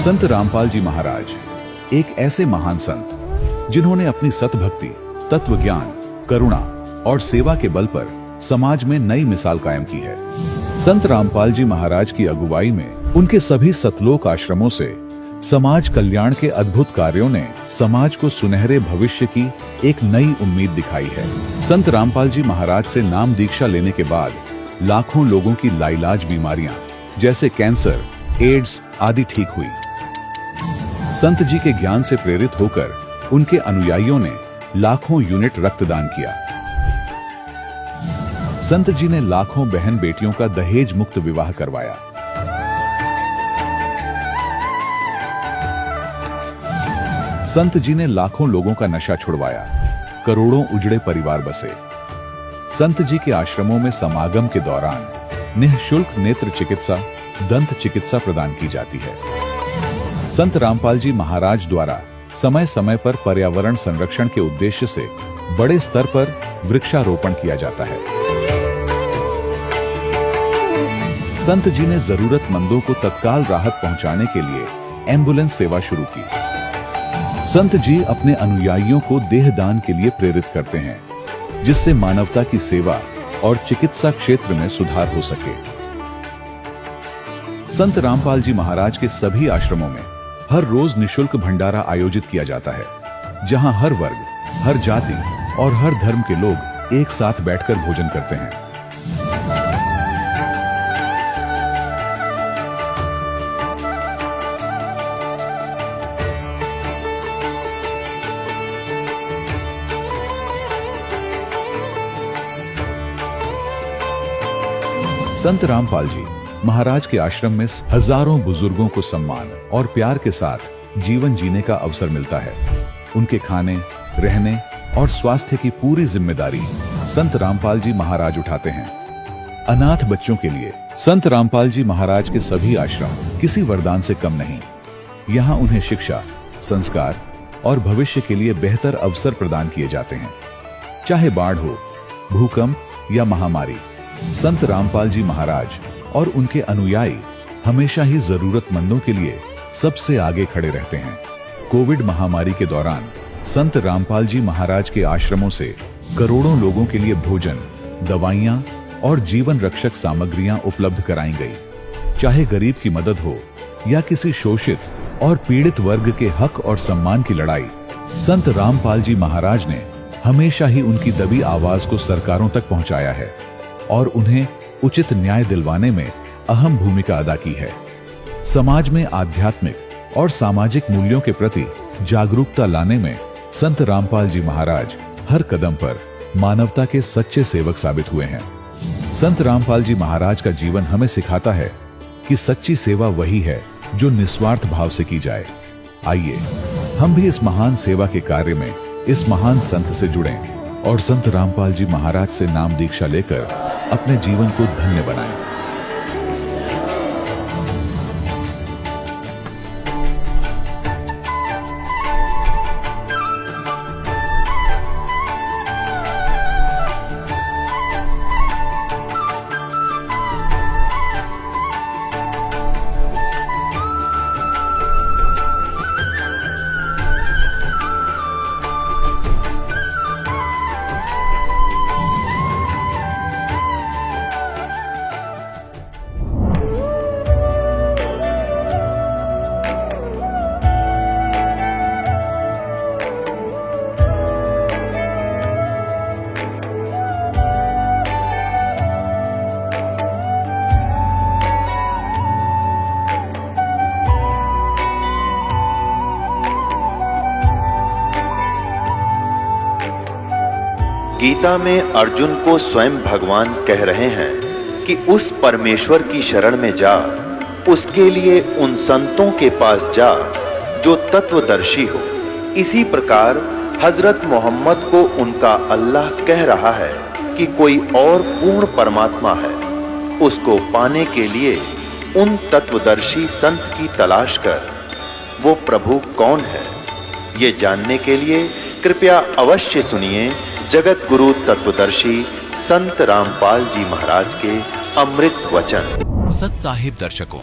संत रामपाल जी महाराज एक ऐसे महान संत जिन्होंने अपनी सतभक्ति, तत्व ज्ञान, करुणा और सेवा के बल पर समाज में नई मिसाल कायम की है। संत रामपाल जी महाराज की अगुवाई में उनके सभी सतलोक आश्रमों से समाज कल्याण के अद्भुत कार्यों ने समाज को सुनहरे भविष्य की एक नई उम्मीद दिखाई है। संत रामपाल जी महाराज से नाम दीक्षा लेने के बाद लाखों लोगों की लाइलाज बीमारियां जैसे कैंसर, एड्स आदि ठीक हुई। संत जी के ज्ञान से प्रेरित होकर उनके अनुयायियों ने लाखों यूनिट रक्तदान किया। संत जी ने लाखों बहन बेटियों का दहेज मुक्त विवाह करवाया। संत जी ने लाखों लोगों का नशा छुड़वाया, करोड़ों उजड़े परिवार बसे। संत जी के आश्रमों में समागम के दौरान निःशुल्क नेत्र चिकित्सा, दंत चिकित्सा प्रदान की जाती है। संत रामपाल जी महाराज द्वारा समय समय पर पर्यावरण संरक्षण के उद्देश्य से बड़े स्तर पर वृक्षारोपण किया जाता है। संत जी ने जरूरतमंदों को तत्काल राहत पहुंचाने के लिए एम्बुलेंस सेवा शुरू की। संत जी अपने अनुयायियों को देहदान के लिए प्रेरित करते हैं, जिससे मानवता की सेवा और चिकित्सा क्षेत्र में सुधार हो सके। संत रामपाल जी महाराज के सभी आश्रमों में हर रोज निःशुल्क भंडारा आयोजित किया जाता है, जहां हर वर्ग, हर जाति और हर धर्म के लोग एक साथ बैठकर भोजन करते हैं। संत रामपाल जी महाराज के आश्रम में हजारों बुजुर्गों को सम्मान और प्यार के साथ जीवन जीने का अवसर मिलता है। उनके खाने, रहने और स्वास्थ्य की पूरी जिम्मेदारी संत रामपाल जी महाराज उठाते हैं। अनाथ बच्चों के लिए संत रामपाल जी महाराज के सभी आश्रम किसी वरदान से कम नहीं। यहाँ उन्हें शिक्षा, संस्कार और भविष्य के लिए बेहतर अवसर प्रदान किए जाते हैं। चाहे बाढ़ हो, भूकंप या महामारी, संत रामपाल जी महाराज और उनके अनुयायी हमेशा ही जरूरतमंदों के लिए सबसे आगे खड़े रहते हैं। कोविड महामारी के दौरान संत रामपाल जी महाराज के आश्रमों से करोड़ों लोगों के लिए भोजन, दवाइयां और जीवन रक्षक सामग्रियां उपलब्ध कराई गई। चाहे गरीब की मदद हो या किसी शोषित और पीड़ित वर्ग के हक और सम्मान की लड़ाई, संत रामपाल जी महाराज ने हमेशा ही उनकी दबी आवाज को सरकारों तक पहुंचाया है और उन्हें उचित न्याय दिलवाने में अहम भूमिका अदा की है। समाज में आध्यात्मिक और सामाजिक मूल्यों के प्रति जागरूकता लाने में संत रामपाल जी महाराज हर कदम पर मानवता के सच्चे सेवक साबित हुए हैं। संत रामपाल जी महाराज का जीवन हमें सिखाता है कि सच्ची सेवा वही है जो निस्वार्थ भाव से की जाए। आइए हम भी इस महान सेवा के कार्य में इस महान संत से जुड़ें और संत रामपाल जी महाराज से नाम दीक्षा लेकर अपने जीवन को धन्य बनाएं। गीता में अर्जुन को स्वयं भगवान कह रहे हैं कि उस परमेश्वर की शरण में जा, उसके लिए उन संतों के पास जा जो तत्वदर्शी हो। इसी प्रकार हजरत मोहम्मद को उनका अल्लाह कह रहा है कि कोई और पूर्ण परमात्मा है। उसको पाने के लिए उन तत्वदर्शी संत की तलाश कर। वो प्रभु कौन है, ये जानने के लिए कृपया अवश्य सुनिए जगत गुरु तत्वदर्शी संत रामपाल जी महाराज के अमृत वचन। सत साहिब दर्शकों,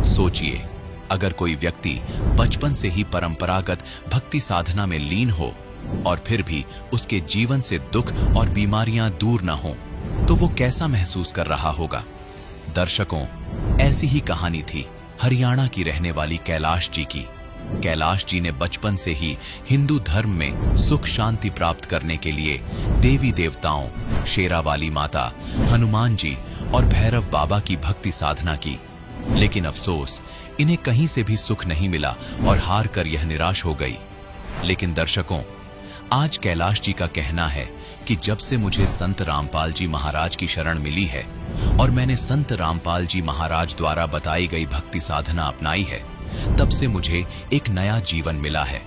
सोचिए अगर कोई व्यक्ति बचपन से ही परंपरागत भक्ति साधना में लीन हो और फिर भी उसके जीवन से दुख और बीमारियां दूर न हो, तो वो कैसा महसूस कर रहा होगा। दर्शकों, ऐसी ही कहानी थी हरियाणा की रहने वाली कैलाश जी की। कैलाश जी ने बचपन से ही हिंदू धर्म में सुख शांति प्राप्त करने के लिए देवी देवताओं, शेरावाली माता, हनुमान जी और भैरव बाबा की भक्ति साधना की। लेकिन अफसोस, इन्हें कहीं से भी सुख नहीं मिला और हार कर यह निराश हो गई। लेकिन दर्शकों, आज कैलाश जी का कहना है कि जब से मुझे संत रामपाल जी महाराज की शरण मिली है और मैंने संत रामपाल जी महाराज द्वारा बताई गई भक्ति साधना अपनाई है, तब से मुझे एक नया जीवन मिला है।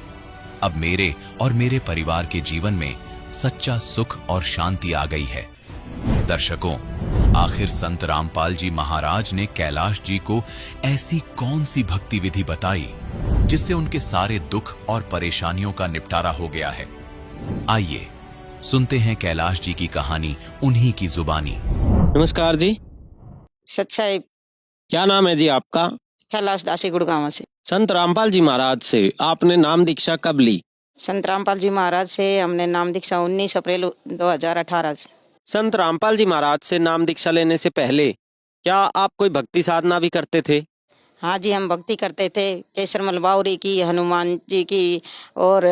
अब मेरे और मेरे परिवार के जीवन में सच्चा सुख और शांति आ गई है। दर्शकों, आखिर संत रामपाल जी महाराज ने कैलाश जी को ऐसी कौन सी भक्ति विधि बताई जिससे उनके सारे दुख और परेशानियों का निपटारा हो गया है। आइए सुनते हैं कैलाश जी की कहानी उन्हीं की जुबानी। नमस्कार जी। सच्चाई। क्या नाम है जी आपका? कैलाश दासी गुड़गांव से। संत रामपाल जी महाराज से आपने नाम दीक्षा कब ली? संत रामपाल जी महाराज से हमने नाम दीक्षा 19 अप्रैल 2018 से। संत रामपाल जी महाराज से नाम दीक्षा लेने से पहले क्या आप कोई भक्ति साधना भी करते थे? हाँ जी, हम भक्ति करते थे। केसरमल बावरी की, हनुमान जी की और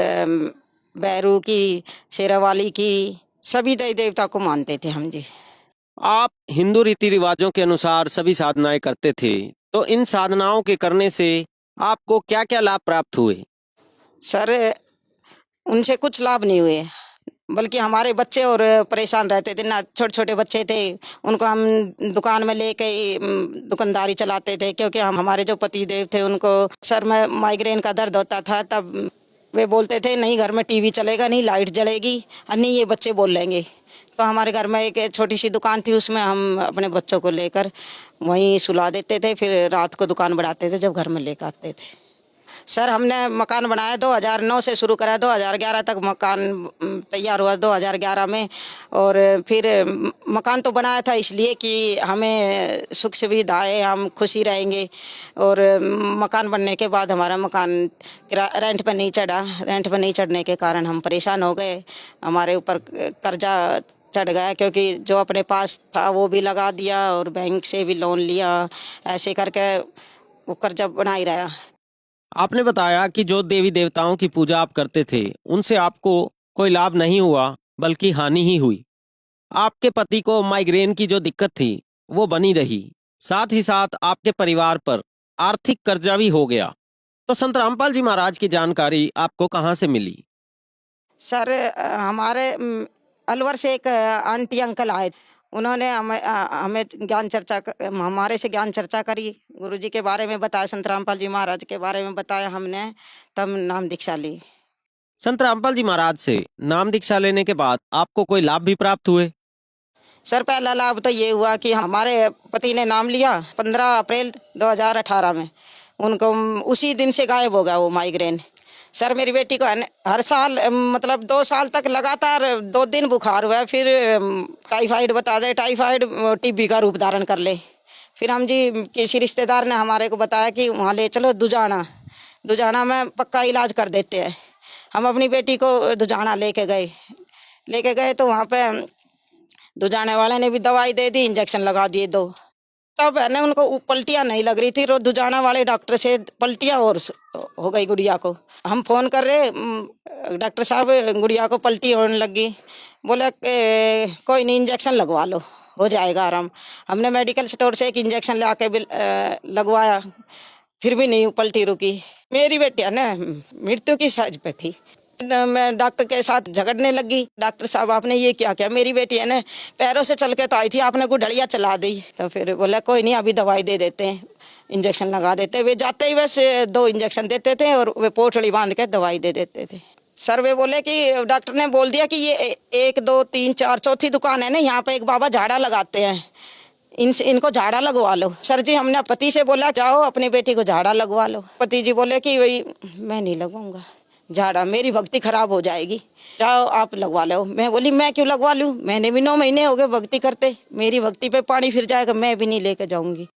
भैरू की, शेरावाली की, सभी देवी देवता को मानते थे हम जी। आप हिंदू रीति रिवाजों के अनुसार सभी साधनाएं करते थे, तो इन साधनाओं के करने से आपको क्या क्या लाभ प्राप्त हुए? सर, उनसे कुछ लाभ नहीं हुए, बल्कि हमारे बच्चे और परेशान रहते थे ना। छोटे छोटे बच्चे थे, उनको हम दुकान में लेके दुकानदारी चलाते थे, क्योंकि हम हमारे जो पति देव थे उनको सर में माइग्रेन का दर्द होता था। तब वे बोलते थे नहीं घर में टीवी चलेगा, नहीं लाइट जलेगी, और नहीं ये बच्चे बोल लेंगे। तो हमारे घर में एक छोटी सी दुकान थी, उसमें हम अपने बच्चों को लेकर वहीं सुला देते थे, फिर रात को दुकान बढ़ाते थे जब घर में लेकर आते थे। सर, हमने मकान बनाया 2009 से शुरू करा, 2011 तक मकान तैयार हुआ 2011 में। और फिर मकान तो बनाया था इसलिए कि हमें सुख सुविधा है, हम खुशी रहेंगे। और मकान बनने के बाद हमारा मकान रेंट पर नहीं चढ़ा। रेंट पर नहीं चढ़ने के कारण हम परेशान हो गए। हमारे ऊपर कर्जा चढ़ गया, क्योंकि जो अपने पास था वो भी लगा दिया और बैंक से भी लोन लिया। ऐसे करके वो कर्जा बना ही रहा। आपने बताया कि जो देवी देवताओं की पूजा आप करते थे उनसे आपको कोई लाभ नहीं हुआ बल्कि हानि ही हुई। आपके पति को माइग्रेन की जो दिक्कत थी वो बनी रही, साथ ही साथ आपके परिवार पर आर्थिक कर्जा भी हो गया। तो संत रामपाल जी महाराज की जानकारी आपको कहाँ से मिली? सर, हमारे अलवर से एक आंटी अंकल आए, उन्होंने हमें ज्ञान चर्चा हमारे से ज्ञान चर्चा करी, गुरुजी के बारे में बताया, संत रामपाल जी महाराज के बारे में बताया हमने, तब नाम दीक्षा ली। संत रामपाल जी महाराज से नाम दीक्षा लेने के बाद आपको कोई लाभ भी प्राप्त हुए? सर, पहला लाभ तो ये हुआ कि हमारे पति ने नाम लिया 15 अप्रैल 2018 में। उनको उसी दिन से गायब हो गया वो माइग्रेन। सर, मेरी बेटी को हर साल मतलब 2 साल तक लगातार 2 दिन बुखार हुआ, फिर टाइफाइड बता दे, टाइफाइड टीबी का रूप धारण कर ले। फिर हम जी किसी रिश्तेदार ने हमारे को बताया कि वहाँ ले चलो दुजाना में पक्का इलाज कर देते हैं। हम अपनी बेटी को दुजाना लेके गए तो वहाँ पे दुजाने वाले ने भी दवाई दे दी, इंजेक्शन लगा दिए 2। तब है ना उनको पलटियाँ नहीं लग रही थी। दुजाना वाले डॉक्टर से पलटियाँ और हो गई गुड़िया को। हम फ़ोन कर रहे, डॉक्टर साहब गुड़िया को पलटी होने लगी। बोले कोई नहीं, इंजेक्शन लगवा लो, हो जाएगा आराम। हमने मेडिकल स्टोर से एक इंजेक्शन ला के लगवाया, फिर भी नहीं पलटी रुकी। मेरी बेटी है ना मृत्यु की साइज पे थी। मैं डॉक्टर के साथ झगड़ने लगी। डॉक्टर साहब आपने ये क्या किया? मेरी बेटी है ना पैरों से चल के तो आई थी, आपने कोई ढड़िया चला दी। तो फिर बोला कोई नहीं, अभी दवाई दे देते हैं, इंजेक्शन लगा देते। वे जाते ही वैसे 2 इंजेक्शन देते थे और वे पोटली बांध के दवाई दे देते थे। सर, वे बोले कि डॉक्टर ने बोल दिया कि ये 1 2 3 4 चौथी दुकान है ना, यहाँ पे एक बाबा झाड़ा लगाते हैं, इनको झाड़ा लगवा लो। सर जी, हमने पति से बोला जाओ अपनी बेटी को झाड़ा लगवा लो। पति जी बोले कि वही मैं नहीं लगवाऊंगा झाड़ा, मेरी भक्ति खराब हो जाएगी, जाओ आप लगवा लो। मैं बोली मैं क्यों लगवा लूँ, मैंने भी 9 महीने हो गए भक्ति करते, मेरी भक्ति पे पानी फिर जाएगा, मैं भी नहीं लेके जाऊंगी।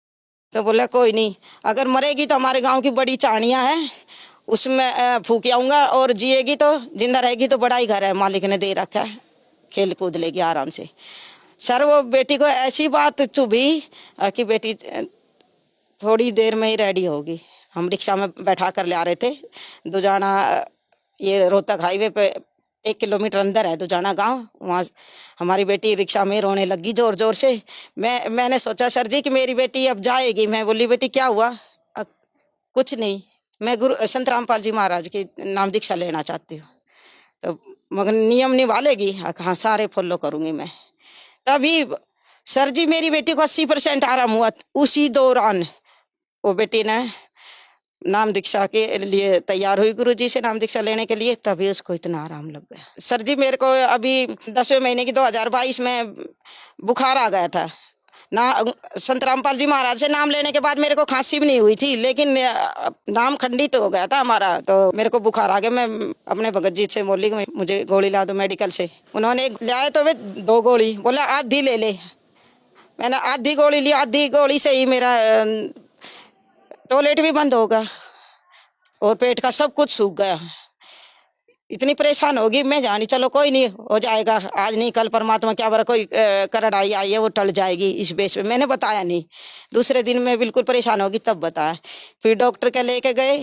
तो बोला कोई नहीं, अगर मरेगी तो हमारे गांव की बड़ी चाणियाँ हैं उसमें फूक आऊँगा, और जिएगी तो जिंदा रहेगी तो बड़ा ही घर है मालिक ने दे रखा है, खेल कूद लेगी आराम से। सर वो बेटी को ऐसी बात चुभी कि बेटी थोड़ी देर में ही रेडी होगी। हम रिक्शा में बैठा कर ले आ रहे थे दुजाना, ये रोहतक हाईवे पे 1 किलोमीटर अंदर है दुजाना गांव। वहाँ हमारी बेटी रिक्शा में रोने लगी जोर जोर से। मैंने सोचा सर जी कि मेरी बेटी अब जाएगी। मैं बोली बेटी क्या हुआ? कुछ नहीं, मैं गुरु संत रामपाल जी महाराज की नाम दीक्षा लेना चाहती हूँ। तो मगर नियम निभा लेगी? हाँ सारे फॉलो करूँगी मैं। तभी सर जी मेरी बेटी को 80% आराम हुआ। उसी दौरान वो बेटी ने नाम दीक्षा के लिए तैयार हुई गुरुजी से नाम दीक्षा लेने के लिए, तभी उसको इतना आराम लग गया। सर जी मेरे को अभी 10वें महीने की 2022 में बुखार आ गया था ना। संत रामपाल जी महाराज से नाम लेने के बाद मेरे को खांसी भी नहीं हुई थी, लेकिन नाम खंडित हो गया था हमारा, तो मेरे को बुखार आ गया। मैं अपने भगत जी से बोली मुझे गोली ला दो मेडिकल से। उन्होंने लाए तो वे 2 गोली, बोला आधी ले ले। मैंने आधी गोली ली। आधी गोली से ही मेरा टॉयलेट भी बंद होगा और पेट का सब कुछ सूख गया। इतनी होगी मैं जानी, चलो कोई नहीं हो जाएगा, आज नहीं कल परमात्मा क्या बरा कोई करड़ाई आई है वो टल जाएगी, इस बेस पे मैंने बताया नहीं। दूसरे दिन मैं बिल्कुल परेशान होगी तब बताया। फिर डॉक्टर के लेके गए,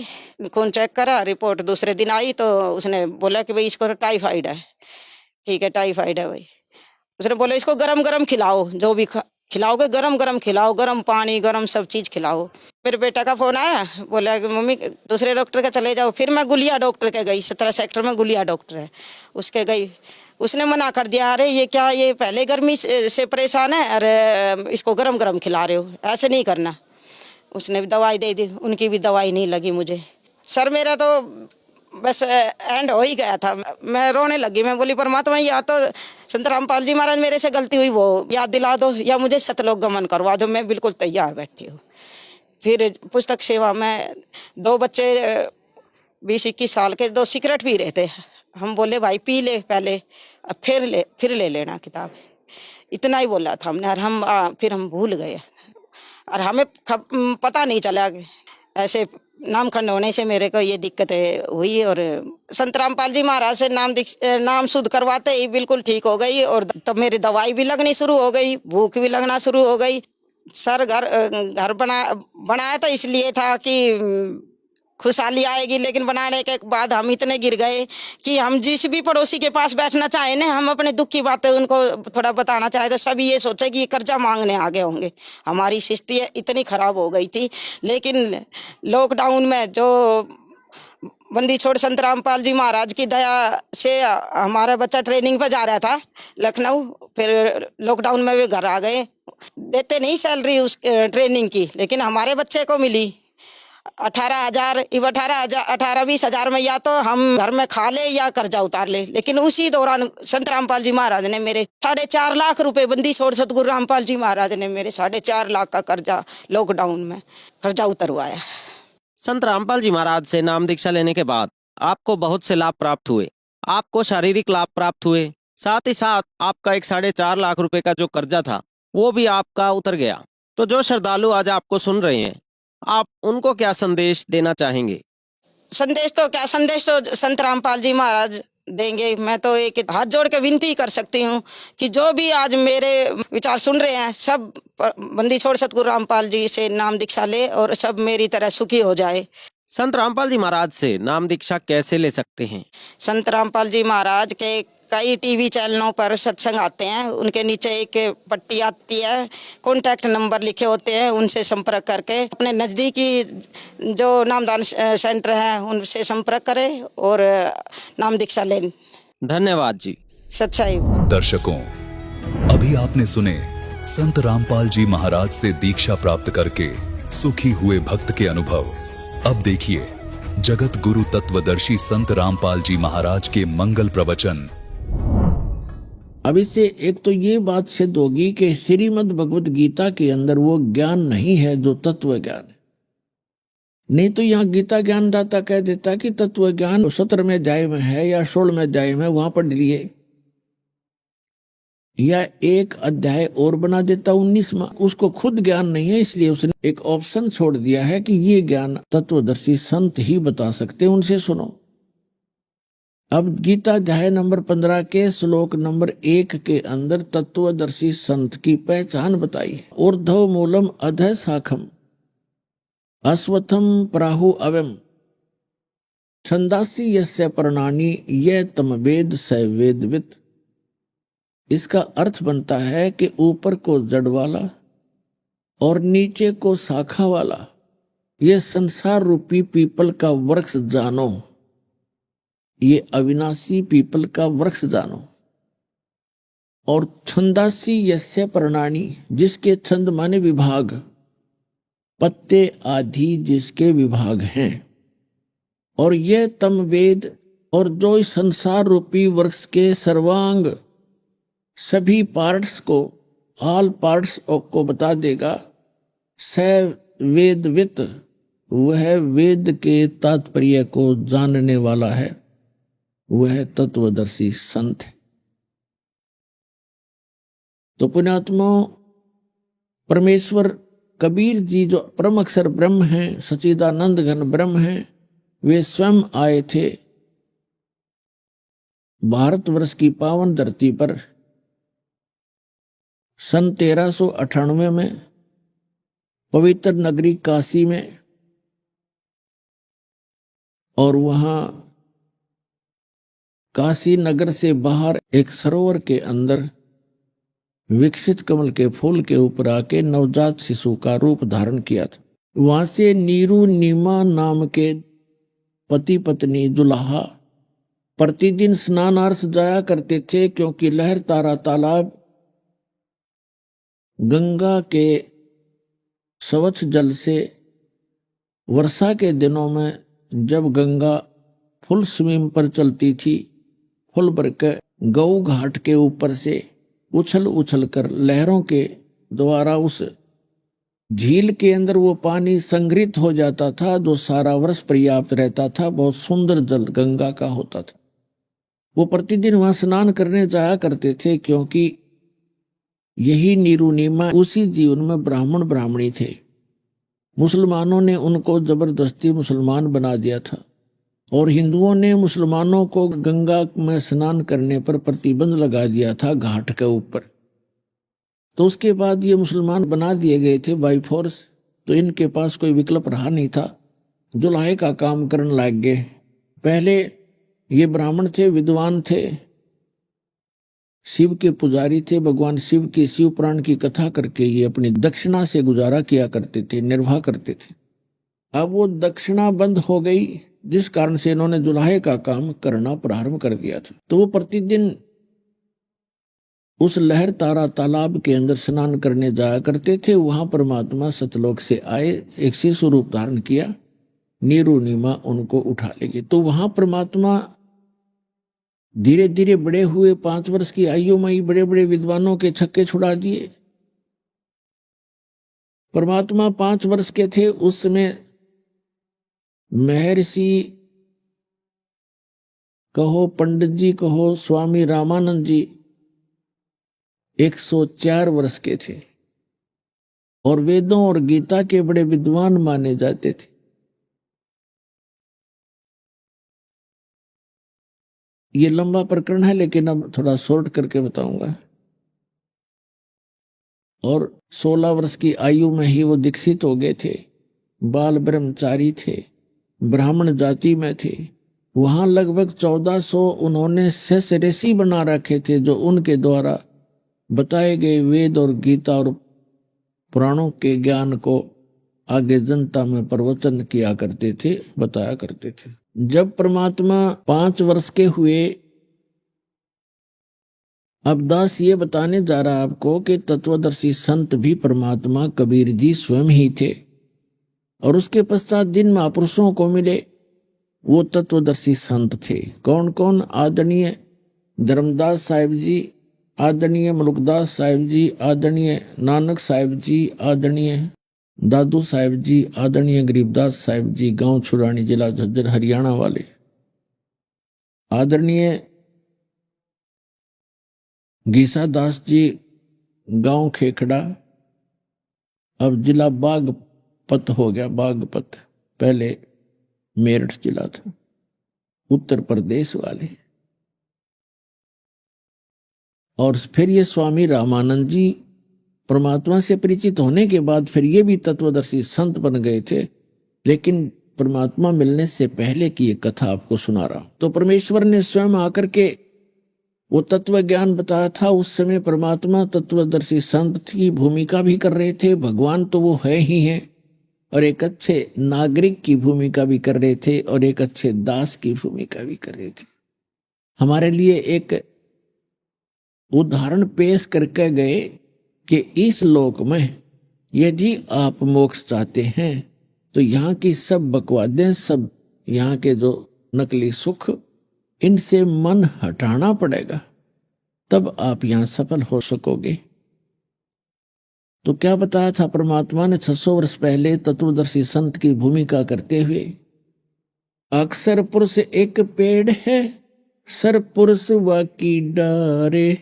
खून चेक करा, रिपोर्ट दूसरे दिन आई तो उसने बोला कि भाई इसको टाइफाइड है। ठीक है टाइफाइड है भाई। उसने बोला इसको गरम गरम खिलाओ, जो भी खिलाओगे गरम गरम खिलाओ, गरम पानी गरम सब चीज़ खिलाओ। मेरे बेटा का फोन आया, बोला कि मम्मी दूसरे डॉक्टर के चले जाओ। फिर मैं गुलिया डॉक्टर के गई, 17 सेक्टर में गुलिया डॉक्टर है उसके गई। उसने मना कर दिया, अरे ये क्या, ये पहले गर्मी से परेशान है, अरे इसको गरम गरम खिला रहे हो, ऐसे नहीं करना। उसने भी दवाई दे दी, उनकी भी दवाई नहीं लगी मुझे। सर मेरा तो बस एंड हो ही गया था। मैं रोने लगी। मैं बोली परमात्मा या तो संत रामपाल जी महाराज मेरे से गलती हुई वो याद दिला दो, या मुझे सतलोक गमन करवा दो, मैं बिल्कुल तैयार बैठी हूँ। फिर पुस्तक सेवा में 2 बच्चे 20-21 साल के 2 सिगरेट पी रहे थे। हम बोले भाई पी ले पहले, फिर ले लेना किताब। इतना ही बोला था हमने, और फिर हम भूल गए और हमें पता नहीं चला ऐसे नामखंड होने से मेरे को ये दिक्कतें हुई। और संत रामपाल जी महाराज से नाम शुद्ध करवाते ही बिल्कुल ठीक हो गई। और तब मेरी दवाई भी लगनी शुरू हो गई, भूख भी लगना शुरू हो गई। सर घर बनाया तो इसलिए था कि खुशहाली आएगी, लेकिन बनाने के बाद हम इतने गिर गए कि हम जिस भी पड़ोसी के पास बैठना चाहे ना, हम अपने दुख की बातें उनको थोड़ा बताना चाहे तो सभी ये सोचे कि ये कर्जा मांगने आगे होंगे। हमारी स्थिति इतनी खराब हो गई थी। लेकिन लॉकडाउन में जो बंदी छोड़ संत रामपाल जी महाराज की दया से हमारा बच्चा ट्रेनिंग पर जा रहा था लखनऊ, फिर लॉकडाउन में वे घर आ गए। देते नहीं सैलरी उस ट्रेनिंग की, लेकिन हमारे बच्चे को मिली 18,000। 18-20 हजार में या तो हम घर में खा ले या कर्जा उतार ले। लेकिन उसी दौरान संत रामपाल जी महाराज ने मेरे 4.5 लाख रुपए, बंदी छोड़ सतगुरु रामपाल जी महाराज ने मेरे 4.5 लाख का कर्जा लॉकडाउन में कर्जा उतरवाया। संत रामपाल जी महाराज से नाम दीक्षा लेने के बाद आपको बहुत से लाभ प्राप्त हुए। आपको शारीरिक लाभ प्राप्त हुए, साथ ही साथ आपका 4.5 लाख रुपए का जो कर्जा था वो भी आपका उतर गया। तो जो श्रद्धालु आज आपको सुन रहे हैं, आप उनको क्या संदेश देना चाहेंगे? संदेश तो संत रामपाल जी महाराज देंगे। मैं तो एक हाथ जोड़ के विनती कर सकती हूँ कि जो भी आज मेरे विचार सुन रहे हैं, सब बंदी छोड़ सतगुरु रामपाल जी से नाम दीक्षा ले और सब मेरी तरह सुखी हो जाए। संत रामपाल जी महाराज से नाम दीक्षा कैसे ले सकते हैं? संत रामपाल जी महाराज के कई टीवी चैनलों पर सत्संग आते हैं, उनके नीचे एक पट्टी आती है, कॉन्टैक्ट नंबर लिखे होते हैं, उनसे संपर्क करके अपने नज़दीकी जो नामदान सेंटर है उनसे संपर्क करें और नाम दीक्षा लें। धन्यवाद जी। सच्चाई। दर्शकों, अभी आपने सुने संत रामपाल जी महाराज से दीक्षा प्राप्त करके सुखी हुए भक्त के अनुभव। अब देखिए जगत गुरु तत्वदर्शी संत रामपाल जी महाराज के मंगल प्रवचन। अब इससे एक तो ये बात सिद्ध होगी कि श्रीमद् भगवत गीता के अंदर वो ज्ञान नहीं है जो तत्व ज्ञान है। नहीं तो यहाँ गीता ज्ञानदाता कह देता कि तत्व ज्ञान 17वें अध्याय में है या 16वें अध्याय में, वहां पढ़ लिए। या एक अध्याय और बना देता 19वां। उसको खुद ज्ञान नहीं है, इसलिए उसने एक ऑप्शन छोड़ दिया है कि ये ज्ञान तत्वदर्शी संत ही बता सकते हैं, उनसे सुनो। अब गीता अध्याय नंबर 15 के श्लोक नंबर 1 के अंदर तत्वदर्शी संत की पहचान बताई। ऊर्ध्व मूलम अधः शाखम अश्वत्थम प्राहु अवम छंदासी यस्य पर्णानि ये तम वेद स वेदवित। इसका अर्थ बनता है कि ऊपर को जड़ वाला और नीचे को शाखा वाला ये संसार रूपी पीपल का वृक्ष जानो, ये अविनाशी पीपल का वृक्ष जानो। और छंदासी यस्य पर्णानि, जिसके छंद माने विभाग, पत्ते आदि जिसके विभाग हैं। और ये तम वेद, और जो इस संसार रूपी वृक्ष के सर्वांग सभी पार्ट्स को, ऑल पार्ट्स को बता देगा। स वेदवित, वह वेद के तात्पर्य को जानने वाला है, वह तत्वदर्शी संत है। तो पुण्यात्मा, परमेश्वर कबीर जी जो परम अक्षर ब्रह्म हैं, सच्चिदानंद घन ब्रह्म हैं, वे स्वयं आए थे भारतवर्ष की पावन धरती पर सन 1398 में पवित्र नगरी काशी में। और वहां काशी नगर से बाहर एक सरोवर के अंदर विकसित कमल के फूल के ऊपर आके नवजात शिशु का रूप धारण किया था। वहां से नीरू नीमा नाम के पति पत्नी दुल्हा प्रतिदिन स्नानार्थ जाया करते थे, क्योंकि लहर तारा तालाब गंगा के स्वच्छ जल से वर्षा के दिनों में जब गंगा फुल स्विम पर चलती थी, फुल भर के गौ घाट के ऊपर से उछल उछल कर लहरों के द्वारा उस झील के अंदर वो पानी संग्रहित हो जाता था, जो सारा वर्ष पर्याप्त रहता था। बहुत सुंदर जल गंगा का होता था। वो प्रतिदिन वहां स्नान करने जाया करते थे, क्योंकि यही नीरुनीमा उसी जीवन में ब्राह्मण ब्राह्मणी थे। मुसलमानों ने उनको जबरदस्ती मुसलमान बना दिया था, और हिंदुओं ने मुसलमानों को गंगा में स्नान करने पर प्रतिबंध लगा दिया था घाट के ऊपर। तो उसके बाद ये मुसलमान बना दिए गए थे बाई फोर्स, तो इनके पास कोई विकल्प रहा नहीं था, जुल्हे का काम करने लग गए। पहले ये ब्राह्मण थे, विद्वान थे, शिव के पुजारी थे, भगवान शिव की शिव पुराण की कथा करके ये अपनी दक्षिणा से गुजारा किया करते थे, निर्वाह करते थे। अब वो दक्षिणा बंद हो गई, जिस कारण से इन्होंने जुल्हे का काम करना प्रारंभ कर दिया था। तो वो प्रतिदिन उस लहर तारा तालाब के अंदर स्नान करने जाया करते थे। वहां परमात्मा सतलोक से आए, एक शिशु रूप धारण किया, नीरू नीमा उनको उठा ले गए। तो वहां परमात्मा धीरे धीरे बड़े हुए, 5 वर्ष की आयु में ही बड़े बड़े विद्वानों के छक्के छुड़ा दिए। परमात्मा 5 वर्ष के थे उस समय महर्षि कहो, पंडित जी कहो, स्वामी रामानंद जी 104 वर्ष के थे, और वेदों और गीता के बड़े विद्वान माने जाते थे। ये लंबा प्रकरण है, लेकिन अब थोड़ा शॉर्ट करके बताऊंगा। और 16 वर्ष की आयु में ही वो दीक्षित हो गए थे, बाल ब्रह्मचारी थे, ब्राह्मण जाति में थे। वहां लगभग 1400 उन्होंने शेष ऋषि बना रखे थे, जो उनके द्वारा बताए गए वेद और गीता और पुराणों के ज्ञान को आगे जनता में प्रवचन किया करते थे, बताया करते थे। जब परमात्मा 5 वर्ष के हुए, अब दास ये बताने जा रहा आपको कि तत्वदर्शी संत भी परमात्मा कबीर जी स्वयं ही थे। और उसके पश्चात जिन महापुरुषों को मिले वो तत्वदर्शी संत थे। कौन कौन? आदरणीय धर्मदास साहिब जी, आदरणीय मलुकदास साहिब जी, आदरणीय नानक साहिब जी, आदरणीय दादू साहिब जी, आदरणीय गरीबदास साहिब जी, गांव छुरानी, जिला झज्जर, हरियाणा वाले, आदरणीय गीसा दास जी, गांव खेखड़ा, अब जिला बागपत हो गया, बागपत, पहले मेरठ जिला था, उत्तर प्रदेश वाले। और फिर ये स्वामी रामानंद जी परमात्मा से परिचित होने के बाद फिर ये भी तत्वदर्शी संत बन गए थे, लेकिन परमात्मा मिलने से पहले की ये कथा आपको सुना रहा हूं। तो परमेश्वर ने स्वयं आकर के वो तत्व ज्ञान बताया था। उस समय परमात्मा तत्वदर्शी संत की भूमिका भी कर रहे थे, भगवान तो वो है ही हैं, और एक अच्छे नागरिक की भूमिका भी कर रहे थे, और एक अच्छे दास की भूमिका भी कर रहे थे। हमारे लिए एक उदाहरण पेश करके गए कि इस लोक में यदि आप मोक्ष चाहते हैं तो यहाँ की सब बकवादें, सब यहाँ के जो नकली सुख, इनसे मन हटाना पड़ेगा, तब आप यहाँ सफल हो सकोगे। तो क्या बताया था परमात्मा ने 600 वर्ष पहले तत्वदर्शी संत की भूमिका करते हुए? अक्सर पुरुष एक पेड़ है, सर पुरुष वाकी डारे,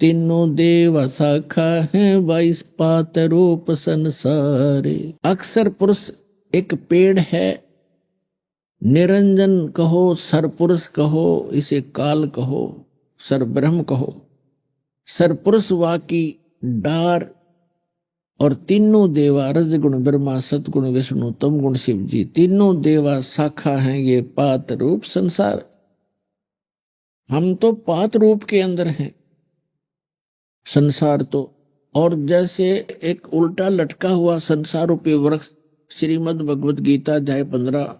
तीनों देवा शाखा है, 22 पात रूप संसारे। अक्सर पुरुष एक पेड़ है, निरंजन कहो, सर पुरुष कहो, इसे काल कहो, सर ब्रह्म कहो, सर पुरुष वाकी डार, और तीनों देवा, रजगुण ब्रह्मा, सतगुण विष्णु, तम गुण शिव जी, तीनों देवा शाखा हैं, ये पात रूप संसार। हम तो पात रूप के अंदर हैं, संसार तो, और जैसे एक उल्टा लटका हुआ संसार रूपी वृक्ष श्रीमद् भगवत गीता अध्याय 15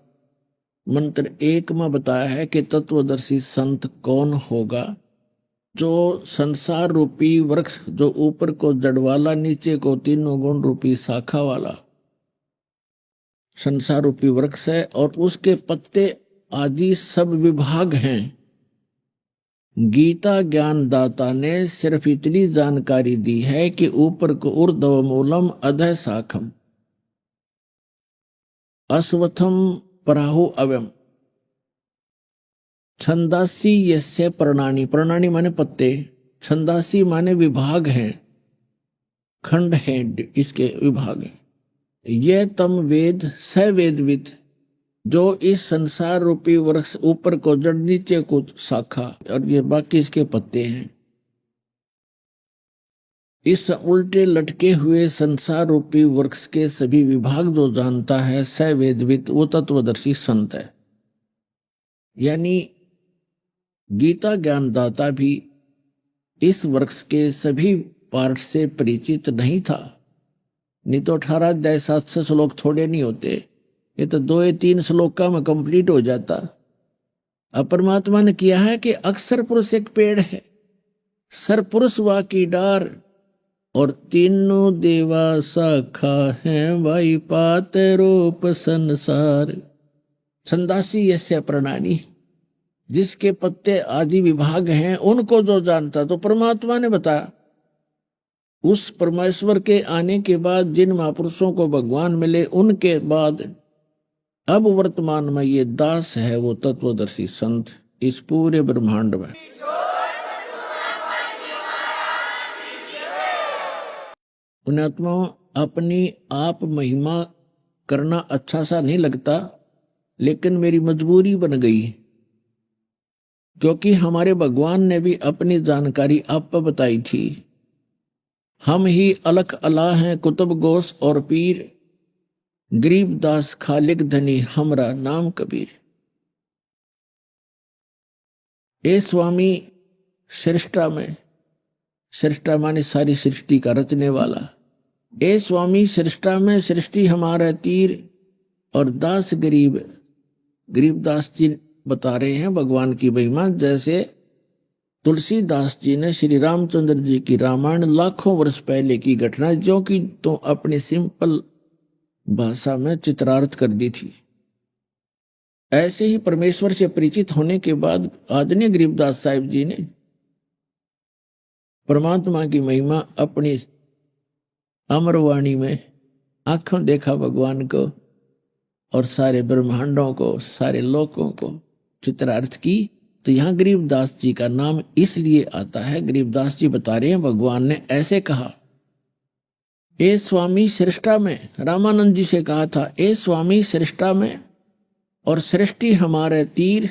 मंत्र 1 में बताया है कि तत्वदर्शी संत कौन होगा? जो संसार रूपी वृक्ष, जो ऊपर को जड़ वाला, नीचे को तीनों गुण रूपी शाखा वाला संसार रूपी वृक्ष है, और उसके पत्ते आदि सब विभाग हैं। गीता ज्ञानदाता ने सिर्फ इतनी जानकारी दी है कि ऊपर को ऊर्ध्व मूलम अधः शाखम अश्वत्थम पराहु अव्यम छंदासी यस्य प्रणानी, प्रणानी माने पत्ते, छंदासी माने विभाग हैं, खंड हैं, इसके विभाग हैं। यह तम वेद स वेदविद, जो इस संसार रूपी वृक्ष, ऊपर को जड़, नीचे को शाखा, और ये बाकी इसके पत्ते हैं। इस उल्टे लटके हुए संसार रूपी वृक्ष के सभी विभाग जो जानता है, स वेदविद, वो तत्वदर्शी संत है। यानी गीता ज्ञानदाता भी इस वृक्ष के सभी पार्ट से परिचित नहीं था, नहीं तो 18 अध्याय 700 श्लोक थोड़े नहीं होते, ये तो 2 या 3 श्लोक में कंप्लीट हो जाता। अब परमात्मा ने किया है कि अक्सर पुरुष एक पेड़ है, सर पुरुष वाकी डार, और तीनों देवा शाखा हैं, वाई पात रूप संसार। छंदासी यस्य प्रणानी, जिसके पत्ते आदि विभाग हैं, उनको जो जानता, तो परमात्मा ने बताया। उस परमेश्वर के आने के बाद जिन महापुरुषों को भगवान मिले, उनके बाद अब वर्तमान में ये दास है, वो तत्वदर्शी संत इस पूरे ब्रह्मांड में। पुण्यात्माओं, अपनी आप महिमा करना अच्छा सा नहीं लगता, लेकिन मेरी मजबूरी बन गई, क्योंकि हमारे भगवान ने भी अपनी जानकारी आप पर बताई थी। हम ही अलख अला हैं, कुतुब गोस और पीर, गरीबदास खालिक धनी, हमरा नाम कबीर। ए स्वामी सृष्टा में, सृष्टा माने सारी सृष्टि का रचने वाला, ए स्वामी सृष्टा में सृष्टि हमारा तीर, और दास गरीब, गरीबदास जी बता रहे हैं भगवान की महिमा। जैसे तुलसीदास जी ने श्री रामचंद्र जी की रामायण लाखों वर्ष पहले की घटना, जो कि तो अपनी सिंपल भाषा में चित्रार्थ कर दी थी, ऐसे ही परमेश्वर से परिचित होने के बाद आदरणीय गरीबदास साहिब जी ने परमात्मा की महिमा अपनी अमरवाणी में आंखों देखा भगवान को, और सारे ब्रह्मांडों को, सारे लोकों को चित्रार्थ की, तो यहाँ गरीबदास जी का नाम इसलिए आता है, गरीबदास जी बता रहे हैं भगवान ने ऐसे कहा, ए स्वामी सृष्टा में, रामानंद जी से कहा था, ए स्वामी सृष्टा में और सृष्टि हमारे तीर,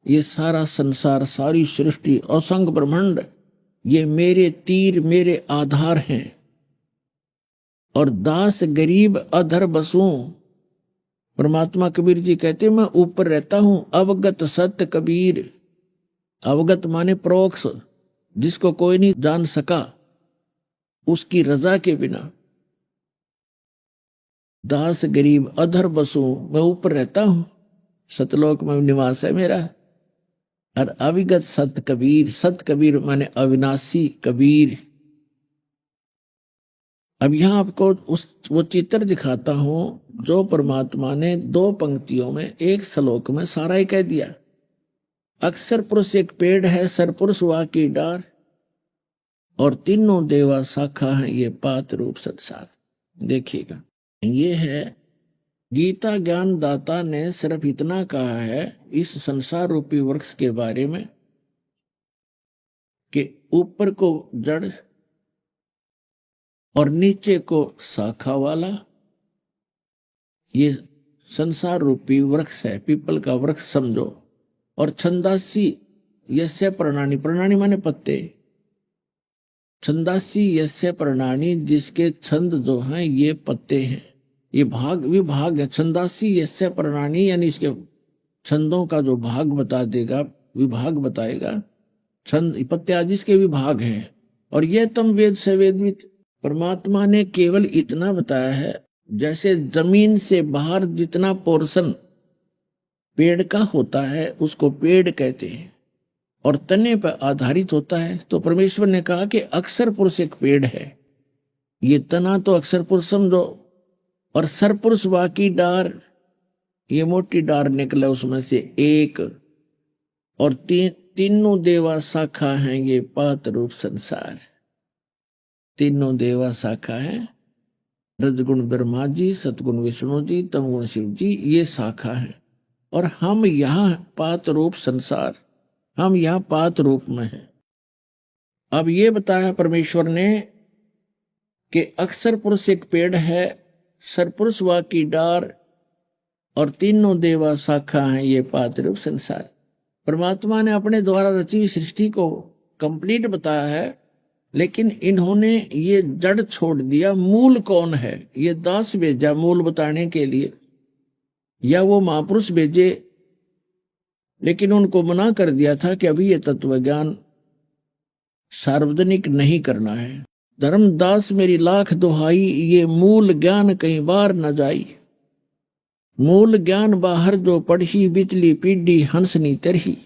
ये सारा संसार, सारी सृष्टि, असंग ब्रह्मांड, ये मेरे तीर, मेरे आधार हैं। और दास गरीब अधर बसूं, परमात्मा कबीर जी कहते मैं ऊपर रहता हूं, अवगत सत्य कबीर। अवगत माने प्रोक्ष, जिसको कोई नहीं जान सका उसकी रजा के बिना। दास गरीब अधर बसूं, मैं ऊपर रहता हूं, सतलोक में निवास है मेरा। और अविगत सत कबीर, सत कबीर माने अविनाशी कबीर। अब यहां आपको वो चित्र दिखाता हूं जो परमात्मा ने 2 पंक्तियों में, 1 श्लोक में सारा ही कह दिया। अक्षर पुरुष एक पेड़ है, सरपुरुष वा की डार, और तीनों देवा शाखा है, ये पात रूप संसार। देखिएगा, ये है गीता ज्ञान दाता ने सिर्फ इतना कहा है इस संसार रूपी वृक्ष के बारे में कि ऊपर को जड़ और नीचे को शाखा वाला ये संसार रूपी वृक्ष है, पीपल का वृक्ष समझो। और छंदासी यस्य प्रणानी, प्रणानी माने पत्ते, छंदासी यस्य प्रणानी, जिसके छंद जो हैं ये पत्ते हैं, ये भाग विभाग है। छंदासी यस्य प्रणानी यानी इसके छंदों का जो भाग बता देगा, विभाग बताएगा, छंद पत्ते आदि इसके विभाग हैं। और ये तम वेद से वेदवित, परमात्मा ने केवल इतना बताया है, जैसे जमीन से बाहर जितना पोर्शन पेड़ का होता है उसको पेड़ कहते हैं और तने पर आधारित होता है। तो परमेश्वर ने कहा कि अक्षर पुरुष एक पेड़ है, ये तना तो अक्षर पुरुष समझो, और सरपुरुष वाकी डार, ये मोटी डार निकले उसमें से एक, और तीनों देवा शाखा हैं, ये पात रूप संसार। तीनों देवा शाखा है, रजगुण ब्रह्मा जी, सतगुण विष्णु जी, तमगुण शिव जी, ये शाखा है। और हम यहाँ पात रूप संसार, हम यहाँ पात रूप में हैं। अब ये बताया परमेश्वर ने कि अक्षर पुरुष एक पेड़ है, सरपुरुष वा की डार, और तीनों देवा शाखा हैं, ये पात रूप संसार। परमात्मा ने अपने द्वारा रची हुई सृष्टि को कंप्लीट बताया है, लेकिन इन्होंने ये जड़ छोड़ दिया। मूल कौन है, ये दास भेजा मूल बताने के लिए, या वो महापुरुष भेजे, लेकिन उनको मना कर दिया था कि अभी ये तत्व ज्ञान सार्वजनिक नहीं करना है। धर्मदास मेरी लाख दुहाई, ये मूल ज्ञान कई बार न जाई। मूल ज्ञान बाहर जो पढ़ी, बिचली पीढ़ी हंसनी तरही।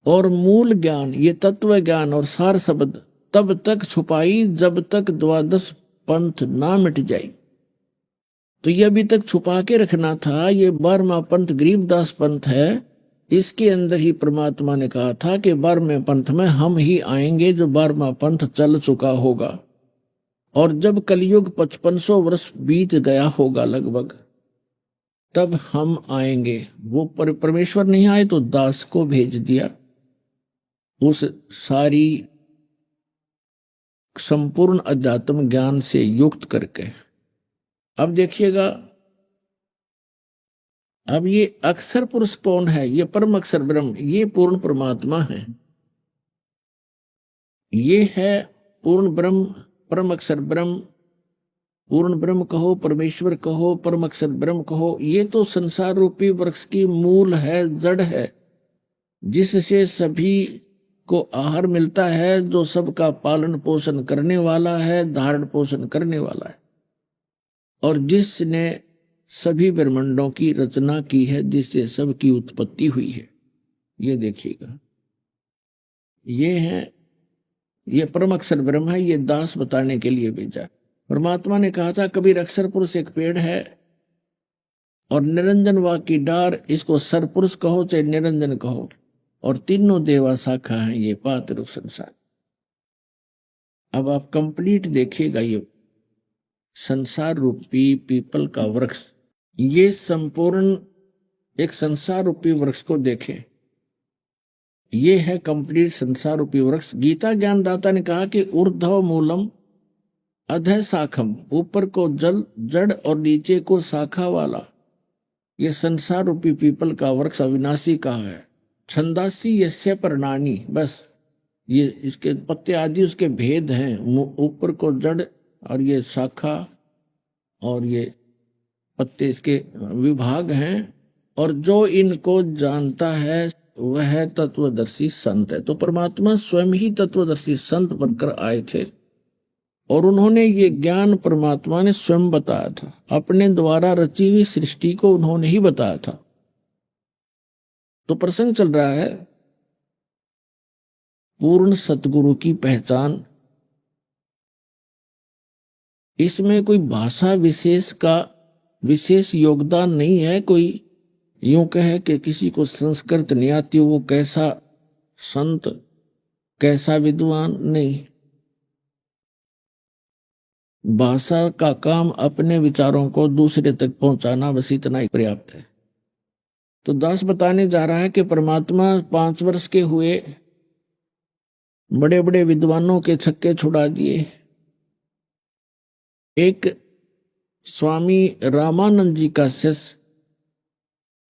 और मूल ज्ञान ये तत्व ज्ञान और सार शब्द तब तक छुपाई जब तक 12 पंथ ना मिट जाई। तो ये अभी तक छुपा के रखना था। ये 12वां पंथ गरीबदास पंथ है, इसके अंदर ही परमात्मा ने कहा था कि 12वें पंथ में हम ही आएंगे, जो 12वां पंथ चल चुका होगा। और जब कलयुग 5500 वर्ष बीत गया होगा लगभग, तब हम आएंगे। वो परमेश्वर नहीं आए तो दास को भेज दिया, उस सारी संपूर्ण अध्यात्म ज्ञान से युक्त करके। अब देखिएगा, अब ये अक्षर पुरुष कौन है, ये परम अक्षर ब्रह्म, ये पूर्ण परमात्मा है। ये है पूर्ण ब्रह्म, परम अक्षर ब्रह्म। पूर्ण ब्रह्म कहो, परमेश्वर कहो, परम अक्षर ब्रह्म कहो। ये तो संसार रूपी वृक्ष की मूल है, जड़ है, जिससे सभी को आहार मिलता है, जो सबका पालन पोषण करने वाला है, धारण पोषण करने वाला है, और जिसने सभी ब्रह्मांडों की रचना की है, जिससे सबकी उत्पत्ति हुई है। ये देखिएगा, ये है, ये परम अक्षर ब्रह्म है। ये दास बताने के लिए भेजा। परमात्मा ने कहा था कबीर अक्षर पुरुष एक पेड़ है और निरंजन वा की डार, इसको सरपुरुष कहो चाहे निरंजन कहो, और तीनों देवा शाखा है, ये पात रूप संसार। अब आप कंप्लीट देखिएगा, ये संसार रूपी पीपल का वृक्ष, ये संपूर्ण एक संसार रूपी वृक्ष को देखें। ये है कंप्लीट संसार रूपी वृक्ष। गीता ज्ञानदाता ने कहा कि ऊर्ध्व मूलम अधः शाखम, ऊपर को जल जड़ और नीचे को शाखा वाला ये संसार रूपी पीपल का वृक्ष अविनाशी कहा है। छंदासी यस्य पर्णानि, बस ये इसके पत्ते आदि उसके भेद हैं। ऊपर को जड़ और ये शाखा और ये पत्ते इसके विभाग हैं। और जो इनको जानता है वह तत्वदर्शी संत है। तो परमात्मा स्वयं ही तत्वदर्शी संत बनकर आए थे और उन्होंने ये ज्ञान परमात्मा ने स्वयं बताया था। अपने द्वारा रची हुई सृष्टि को उन्होंने ही बताया था। तो प्रसंग चल रहा है पूर्ण सतगुरु की पहचान। इसमें कोई भाषा विशेष का विशेष योगदान नहीं है। कोई यूं कहे कि किसी को संस्कृत नहीं आती, वो कैसा संत कैसा विद्वान, नहीं। भाषा का काम अपने विचारों को दूसरे तक पहुंचाना, बस इतना ही पर्याप्त है। तो दास बताने जा रहा है कि परमात्मा 5 वर्ष के हुए, बड़े बड़े विद्वानों के छक्के छुड़ा दिए। एक स्वामी रामानंद जी का शिष्य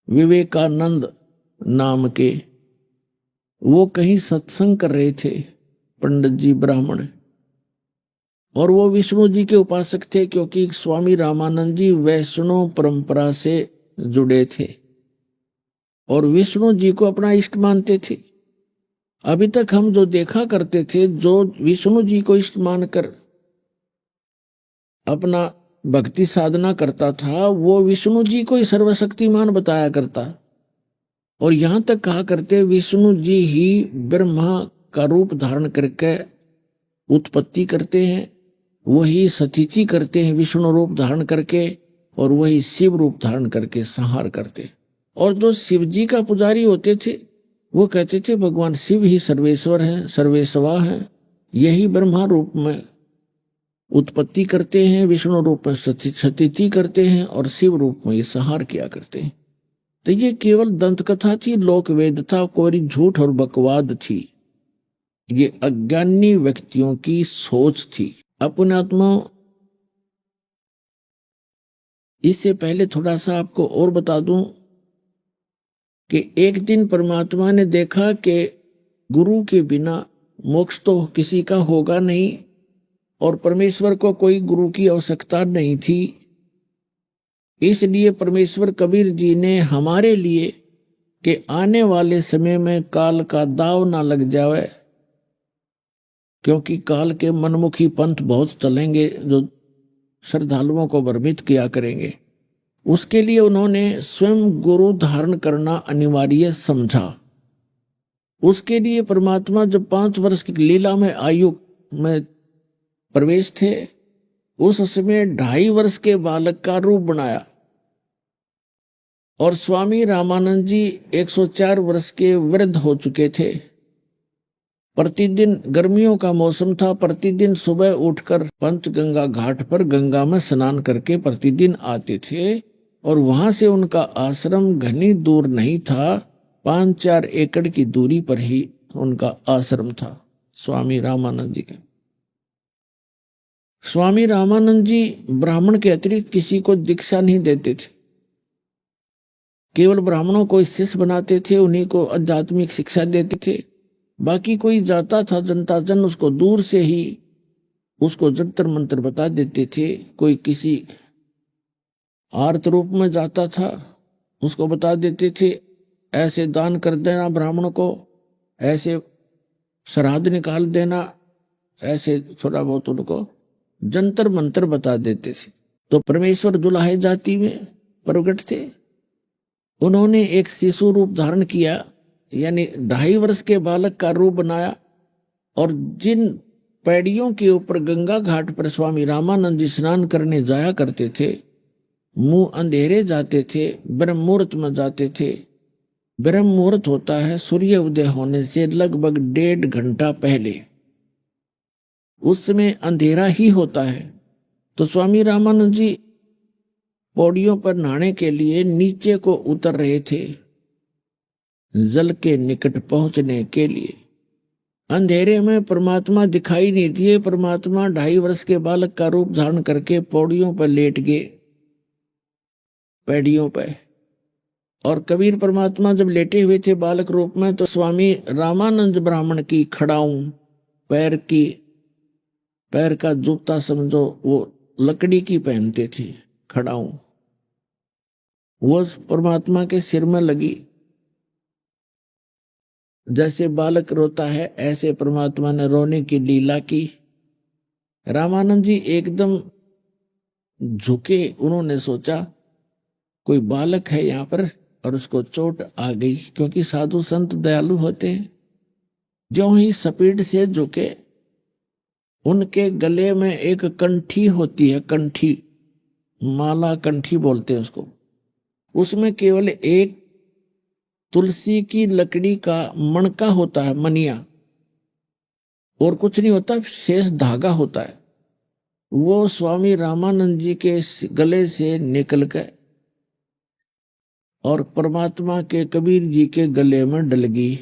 विवेकानंद नाम के, वो कहीं सत्संग कर रहे थे, पंडित जी ब्राह्मण, और वो विष्णु जी के उपासक थे, क्योंकि स्वामी रामानंद जी वैष्णव परंपरा से जुड़े थे और विष्णु जी को अपना इष्ट मानते थे। अभी तक हम जो देखा करते थे, जो विष्णु जी को इष्ट मानकर अपना भक्ति साधना करता था, वो विष्णु जी को ही सर्वशक्तिमान बताया करता। और यहां तक कहा करते विष्णु जी ही ब्रह्मा का रूप धारण करके उत्पत्ति करते हैं, वही सतिथि करते हैं विष्णु रूप धारण करके, और वही शिव रूप धारण करके संहार करते। और जो शिव जी का पुजारी होते थे वो कहते थे भगवान शिव ही सर्वेश्वर हैं, सर्वेश्वा हैं, यही ब्रह्मा रूप में उत्पत्ति करते हैं, विष्णु रूप में सतिथि करते हैं और शिव रूप में ये संहार किया करते हैं। तो ये केवल दंत कथा थी, लोक वेद था, कोरी झूठ और बकवाद थी। ये अज्ञानी व्यक्तियों की सोच थी। अपने आत्मा, इससे पहले थोड़ा सा आपको और बता दूं कि एक दिन परमात्मा ने देखा कि गुरु के बिना मोक्ष तो किसी का होगा नहीं और परमेश्वर को कोई गुरु की आवश्यकता नहीं थी। इसलिए परमेश्वर कबीर जी ने हमारे लिए कि आने वाले समय में काल का दाव ना लग जावे, क्योंकि काल के मनमुखी पंथ बहुत चलेंगे जो श्रद्धालुओं को भ्रमित किया करेंगे, उसके लिए उन्होंने स्वयं गुरु धारण करना अनिवार्य समझा। उसके लिए परमात्मा जब 5 वर्ष की लीला में आयु में प्रवेश थे, उस समय 2.5 वर्ष के बालक का रूप बनाया। और स्वामी रामानंद जी 104 वर्ष के वृद्ध हो चुके थे। प्रतिदिन, गर्मियों का मौसम था, प्रतिदिन सुबह उठकर पंचगंगा घाट पर गंगा में स्नान करके प्रतिदिन आते थे और वहां से उनका आश्रम घनी दूर नहीं था, 5-4 एकड़ की दूरी पर ही उनका आश्रम था स्वामी रामानंद जी का। स्वामी रामानंद जी ब्राह्मण के अतिरिक्त किसी को दीक्षा नहीं देते थे, केवल ब्राह्मणों को शिष्य बनाते थे, उन्हीं को आध्यात्मिक शिक्षा देते थे। बाकी कोई जाता था जनता जन, उसको दूर से ही उसको जंतर मंत्र बता देते थे। कोई किसी आर्त रूप में जाता था, उसको बता देते थे ऐसे दान कर देना ब्राह्मण को, ऐसे श्राद्ध निकाल देना, ऐसे थोड़ा बहुत उनको जंतर मंत्र बता देते थे। तो परमेश्वर दुलाहे जाति में प्रकट थे। उन्होंने एक शिशु रूप धारण किया, यानी 2.5 वर्ष के बालक का रूप बनाया। और जिन पैड़ियों के ऊपर गंगा घाट पर स्वामी रामानंद जी स्नान करने जाया करते थे, मुंह अंधेरे जाते थे, ब्रह्म मुहूर्त में जाते थे। ब्रह्म मुहूर्त होता है सूर्य उदय होने से लगभग 1.5 घंटा पहले, उस समय अंधेरा ही होता है। तो स्वामी रामानंद जी पौड़ियों पर नहाने के लिए नीचे को उतर रहे थे जल के निकट पहुंचने के लिए। अंधेरे में परमात्मा दिखाई नहीं दिए। परमात्मा 2.5 वर्ष के बालक का रूप धारण करके पौड़ियों पर लेट गए, पैड़ियों पर। और कबीर परमात्मा जब लेटे हुए थे बालक रूप में, तो स्वामी रामानंद ब्राह्मण की खड़ाऊं पैर का जूता समझो, वो लकड़ी की पहनते थे खड़ाऊं, वो परमात्मा के सिर में लगी। जैसे बालक रोता है ऐसे परमात्मा ने रोने की लीला की। रामानंद जी एकदम झुके। उन्होंने सोचा कोई बालक है यहाँ पर और उसको चोट आ गई, क्योंकि साधु संत दयालु होते हैं। ज्यों ही स्पीड से झुके, उनके गले में एक कंठी होती है, कंठी, माला कंठी बोलते हैं उसको। उसमें केवल एक तुलसी की लकड़ी का मणका होता है, मनिया, और कुछ नहीं होता, शेष धागा होता है। वो स्वामी रामानंद जी के गले से निकल गए और परमात्मा के कबीर जी के गले में डल गई।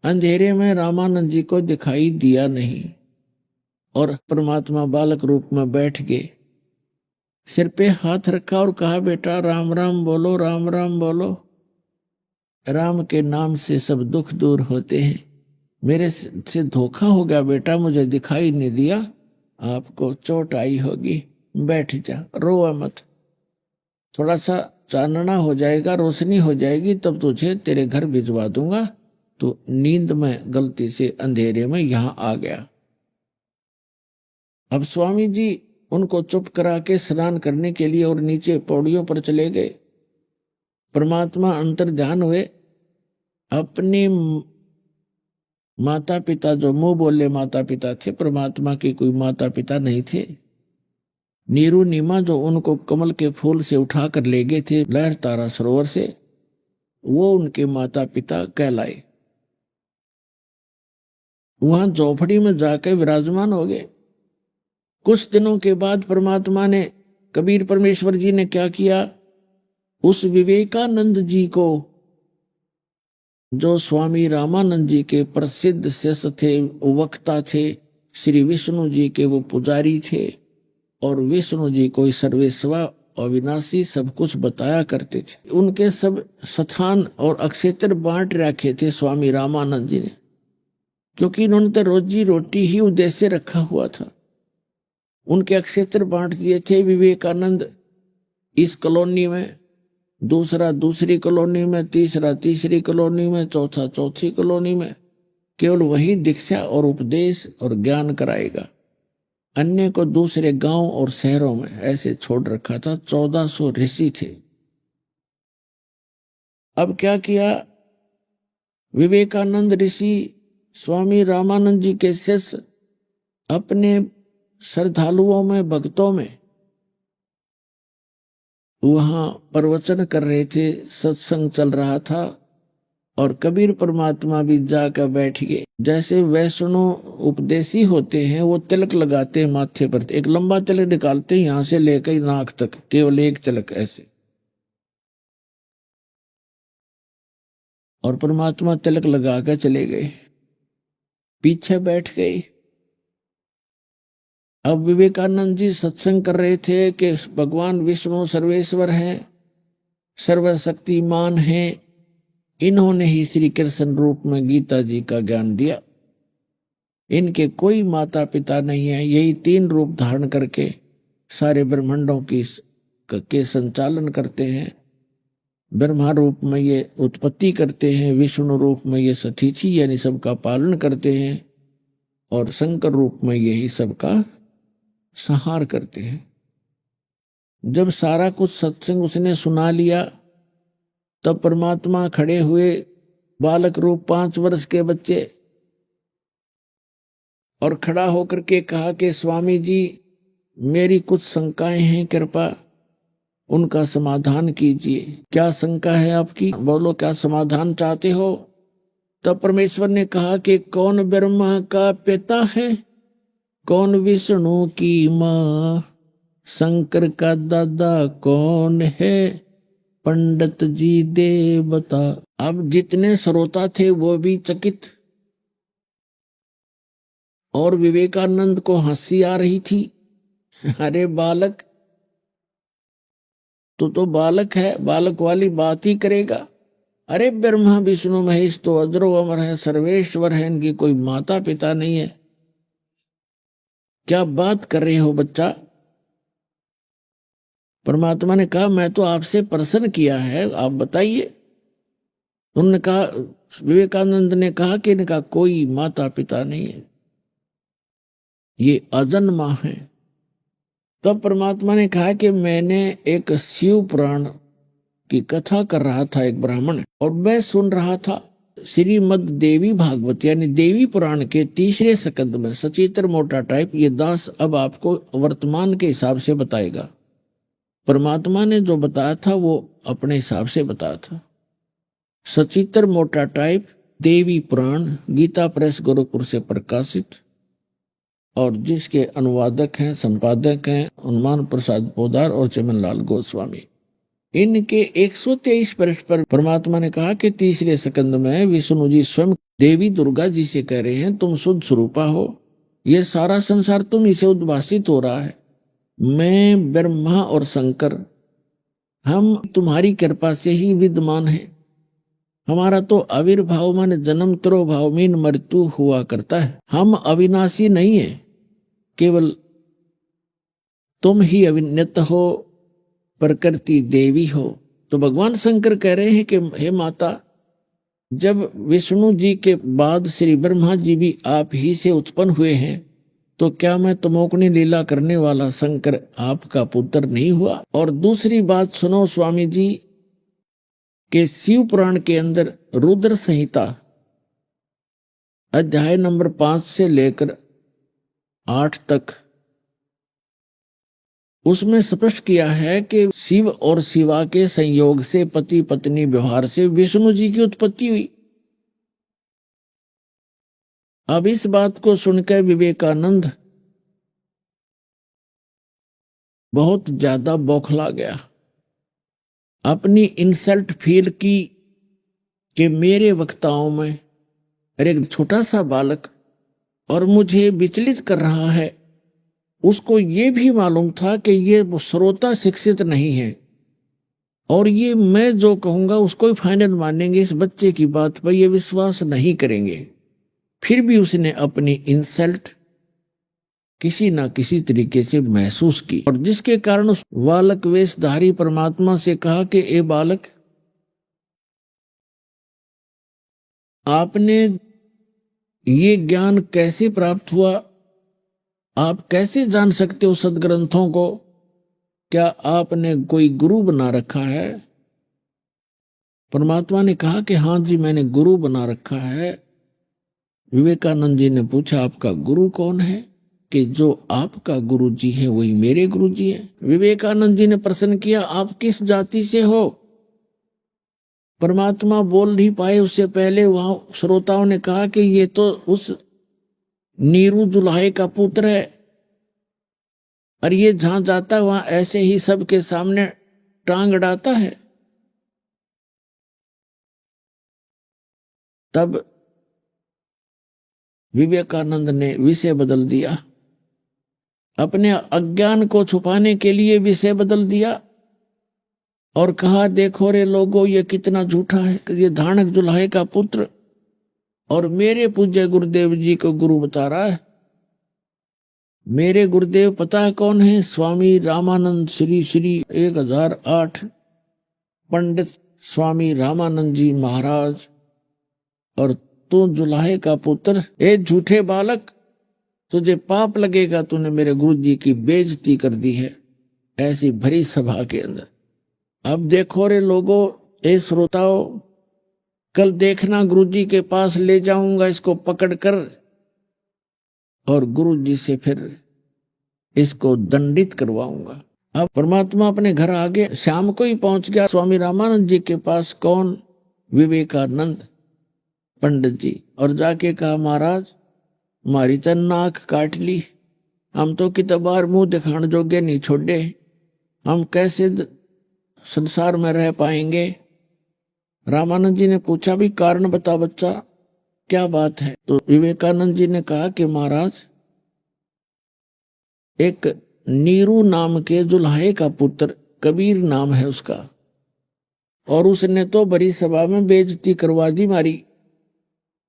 अंधेरे में रामानंद जी को दिखाई दिया नहीं और परमात्मा बालक रूप में बैठ गए। सिर पे हाथ रखा और कहा, बेटा राम राम बोलो, राम राम बोलो। राम के नाम से सब दुख दूर होते हैं। मेरे से धोखा हो गया बेटा, मुझे दिखाई नहीं दिया, आपको चोट आई होगी, बैठ जा, रो मत, थोड़ा सा चानना हो जाएगा, रोशनी हो जाएगी, तब तुझे तेरे घर भिजवा दूंगा। तो नींद में गलती से अंधेरे में यहां आ गया। अब स्वामी जी उनको चुप करा के स्नान करने के लिए और नीचे पौड़ियों पर चले गए। परमात्मा अंतर ध्यान हुए। अपने माता पिता, जो मुंह बोले माता पिता थे, परमात्मा के कोई माता पिता नहीं थे। नीरू नीमा जो उनको कमल के फूल से उठाकर ले गए थे लहर तारा सरोवर से, वो उनके माता पिता कहलाए। वहां झोपड़ी में जाकर विराजमान हो गए। कुछ दिनों के बाद परमात्मा ने, कबीर परमेश्वर जी ने क्या किया, उस विवेकानंद जी को, जो स्वामी रामानंद जी के प्रसिद्ध शिष्य थे, वक्ता थे, श्री विष्णु जी के वो पुजारी थे, और विष्णु जी को सर्वेश्वर अविनाशी सब कुछ बताया करते थे। उनके सब स्थान और अक्षेत्र बांट रखे थे स्वामी रामानंद जी ने, क्योंकि इन्होंने तो रोजी रोटी ही उद्देश्य रखा हुआ था। उनके अक्षेत्र बांट दिए थे। विवेकानंद इस कॉलोनी में, दूसरा दूसरी कॉलोनी में, तीसरा तीसरी कॉलोनी में, चौथा चौथी कॉलोनी में। केवल वही दीक्षा और उपदेश और ज्ञान कराएगा, अन्य को दूसरे गांव और शहरों में ऐसे छोड़ रखा था। 1400 ऋषि थे। अब क्या किया, विवेकानंद ऋषि स्वामी रामानंद जी के शिष्य अपने श्रद्धालुओं में, भक्तों में वहां प्रवचन कर रहे थे, सत्संग चल रहा था, और कबीर परमात्मा भी जाकर बैठ गए। जैसे वैष्णव उपदेशी होते हैं, वो तिलक लगाते हैं माथे पर, एक लंबा तिलक निकालते हैं यहां से लेकर नाक तक, केवल एक तिलक ऐसे, और परमात्मा तिलक लगा कर चले गए, पीछे बैठ गए। अब विवेकानंद जी सत्संग कर रहे थे कि भगवान विष्णु सर्वेश्वर हैं, सर्वशक्तिमान हैं। इन्होंने ही श्री कृष्ण रूप में गीता जी का ज्ञान दिया। इनके कोई माता पिता नहीं है, यही 3 रूप धारण करके सारे ब्रह्मांडों के संचालन करते हैं। ब्रह्मा रूप में ये उत्पत्ति करते हैं, विष्णु रूप में ये सतीथि यानी सबका पालन करते हैं, और शंकर रूप में यही सबका संहार करते हैं। जब सारा कुछ सत्संग उसने सुना लिया, तब परमात्मा खड़े हुए, बालक रूप 5 वर्ष के बच्चे, और खड़ा होकर के कहा कि स्वामी जी मेरी कुछ शंकाएं हैं, कृपा उनका समाधान कीजिए। क्या शंका है आपकी, बोलो, क्या समाधान चाहते हो? तब परमेश्वर ने कहा कि कौन ब्रह्मा का पिता है, कौन विष्णु की माँ, शंकर का दादा कौन है, पंडित जी दे बता। अब जितने श्रोता थे वो भी चकित, और विवेकानंद को हंसी आ रही थी। अरे बालक, तू तो बालक है, बालक वाली बात ही करेगा। अरे ब्रह्मा विष्णु महेश तो अजरो अमर है, सर्वेश्वर है, इनकी कोई माता पिता नहीं है। क्या बात कर रहे हो बच्चा? परमात्मा ने कहा मैं तो आपसे प्रश्न किया है, आप बताइए। उन्होंने कहा, विवेकानंद ने कहा कि इनका कोई माता पिता नहीं है, ये अजन्मा है। तब परमात्मा ने कहा कि मैंने एक शिव पुराण की कथा कर रहा था, एक ब्राह्मण, और मैं सुन रहा था श्रीमद देवी भागवत यानी देवी पुराण के 3 स्कंद में सचित्र मोटा टाइप। ये दास अब आपको वर्तमान के हिसाब से बताएगा। परमात्मा ने जो बताया था वो अपने हिसाब से बताया था। सचित्र मोटा टाइप देवी पुराण, गीता प्रेस गोरखपुर से प्रकाशित, और जिसके अनुवादक हैं, संपादक हैं हनुमान प्रसाद पोदार और चमनलाल गोस्वामी। इनके 123 पृष्ठ पर परमात्मा ने कहा कि 3 स्कंद में विष्णु जी स्वयं देवी दुर्गा जी से कह रहे हैं, तुम शुद्ध स्वरूपा हो, ये सारा संसार तुम इसे उद्भासित हो रहा है। मैं ब्रह्मा और शंकर हम तुम्हारी कृपा से ही विद्यमान है। हमारा तो आविर्भाव माने जन्म तिरोभाव मीन मृत्यु हुआ करता है। हम अविनाशी नहीं है, केवल तुम ही अविन्यत हो, प्रकृति देवी हो। तो भगवान शंकर कह रहे हैं कि हे माता, जब विष्णु जी के बाद श्री ब्रह्मा जी भी आप ही से उत्पन्न हुए हैं, तो क्या मैं तमोगुणी लीला करने वाला शंकर आपका पुत्र नहीं हुआ? और दूसरी बात सुनो स्वामी जी, के शिव पुराण के अंदर रुद्र संहिता अध्याय नंबर 5 से लेकर 8 तक, उसमें स्पष्ट किया है कि शिव और शिवा के संयोग से पति पत्नी व्यवहार से विष्णु जी की उत्पत्ति हुई। अब इस बात को सुनकर विवेकानंद बहुत ज्यादा बौखला गया, अपनी इंसल्ट फील की कि मेरे वक्ताओं में एक छोटा सा बालक और मुझे विचलित कर रहा है। उसको ये भी मालूम था कि ये श्रोता शिक्षित नहीं है, और ये मैं जो कहूंगा उसको ही फाइनल मानेंगे, इस बच्चे की बात पर ये विश्वास नहीं करेंगे। फिर भी उसने अपनी इंसल्ट किसी ना किसी तरीके से महसूस की, और जिसके कारण उस बालक वेशधारी परमात्मा से कहा कि ए बालक, आपने ये ज्ञान कैसे प्राप्त हुआ? आप कैसे जान सकते हो सदग्रंथों को? क्या आपने कोई गुरु बना रखा है? परमात्मा ने कहा कि हाँ जी, मैंने गुरु बना रखा है। विवेकानंद जी ने पूछा, आपका गुरु कौन है? कि जो आपका गुरु जी है वही मेरे गुरु जी है। विवेकानंद जी ने प्रश्न किया, आप किस जाति से हो? परमात्मा बोल नहीं पाए, उससे पहले वहां श्रोताओं ने कहा कि ये तो उस नीरू जुलाहे का पुत्र है, और ये जहां जाता है वहां ऐसे ही सबके सामने टांग अड़ाता है। तब विवेकानंद ने विषय बदल दिया, अपने अज्ञान को छुपाने के लिए विषय बदल दिया, और कहा, देखो रे लोगों, ये कितना झूठा है, ये धानक जुलाहे का पुत्र और मेरे पूज्य गुरुदेव जी को गुरु बता रहा है। मेरे गुरुदेव पता है कौन है? स्वामी रामानंद, श्री श्री 1008 पंडित स्वामी रामानंद जी महाराज, और तू जुलाहे का पुत्र। ए झूठे बालक, तुझे पाप लगेगा, तूने मेरे गुरु जी की बेइज्जती कर दी है ऐसी भरी सभा के अंदर। अब देखो रे लोगों, ए श्रोताओ, कल देखना गुरु जी के पास ले जाऊंगा इसको पकड़कर, और गुरु जी से फिर इसको दंडित करवाऊंगा। अब परमात्मा अपने घर आगे शाम को ही पहुंच गया स्वामी रामानंद जी के पास। कौन? विवेकानंद पंडित जी। और जाके कहा, महाराज, मारी तो नाक काट ली, हम तो कितबार मुंह दिखाने जोगे नहीं छोड़े, हम कैसे संसार में रह पाएंगे। रामानंद जी ने पूछा भी कारण बता बच्चा, क्या बात है? तो विवेकानंद जी ने कहा कि महाराज, एक नीरू नाम के जुल्हाए का पुत्र, कबीर नाम है उसका, और उसने तो बड़ी सभा में बेइज्जती करवा दी मारी।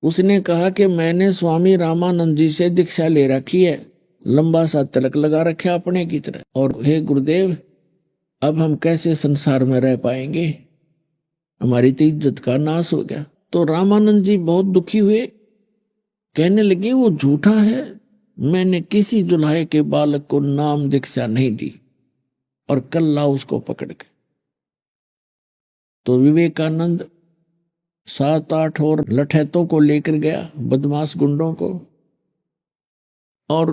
उसने कहा कि मैंने स्वामी रामानंद जी से दीक्षा ले रखी है, लंबा सा तिलक लगा रखा अपने की तरह, और हे गुरुदेव, अब हम कैसे संसार में रह पाएंगे? हमारी तो इज्जत का नाश हो गया। तो रामानंद जी बहुत दुखी हुए, कहने लगे वो झूठा है, मैंने किसी जुल्हाए के बालक को नाम दीक्षा नहीं दी, और कल लाओ उसको पकड़ के। तो विवेकानंद 7-8 और लठैतों को लेकर गया, बदमाश गुंडों को, और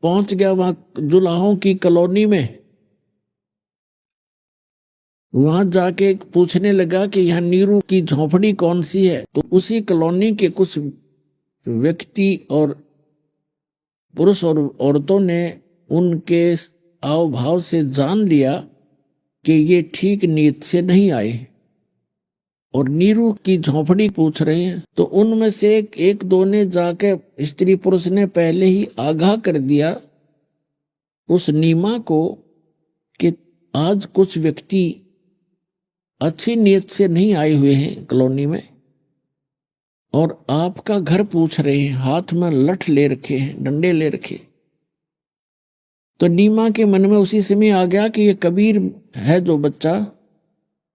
पहुंच गया वहां जुलाहों की कॉलोनी में। वहां जाके पूछने लगा कि यहाँ नीरू की झोपड़ी कौन सी है। तो उसी कॉलोनी के कुछ व्यक्ति और पुरुष और औरतों ने उनके आव भाव से जान लिया कि ये ठीक नीयत से नहीं आए और नीरू की झोपड़ी पूछ रहे हैं। तो उनमें से एक दो ने जाके, स्त्री पुरुष ने पहले ही आगाह कर दिया उस नीमा को कि आज कुछ व्यक्ति अच्छी नीयत से नहीं आए हुए हैं कॉलोनी में, और आपका घर पूछ रहे हैं, हाथ में लठ ले रखे हैं, डंडे ले रखे। तो नीमा के मन में उसी समय आ गया कि ये कबीर है जो बच्चा,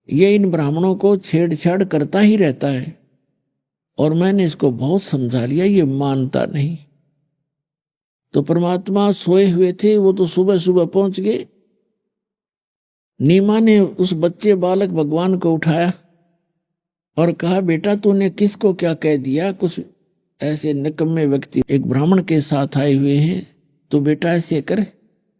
ये इन ब्राह्मणों को छेड़छाड़ करता ही रहता है, और मैंने इसको बहुत समझा लिया, ये मानता नहीं। तो परमात्मा सोए हुए थे, वो तो सुबह सुबह पहुंच गए। नीमा ने उस बच्चे बालक भगवान को उठाया और कहा, बेटा तूने किसको क्या कह दिया? कुछ ऐसे निकम्मे व्यक्ति एक ब्राह्मण के साथ आए हुए हैं, तो बेटा ऐसे कर,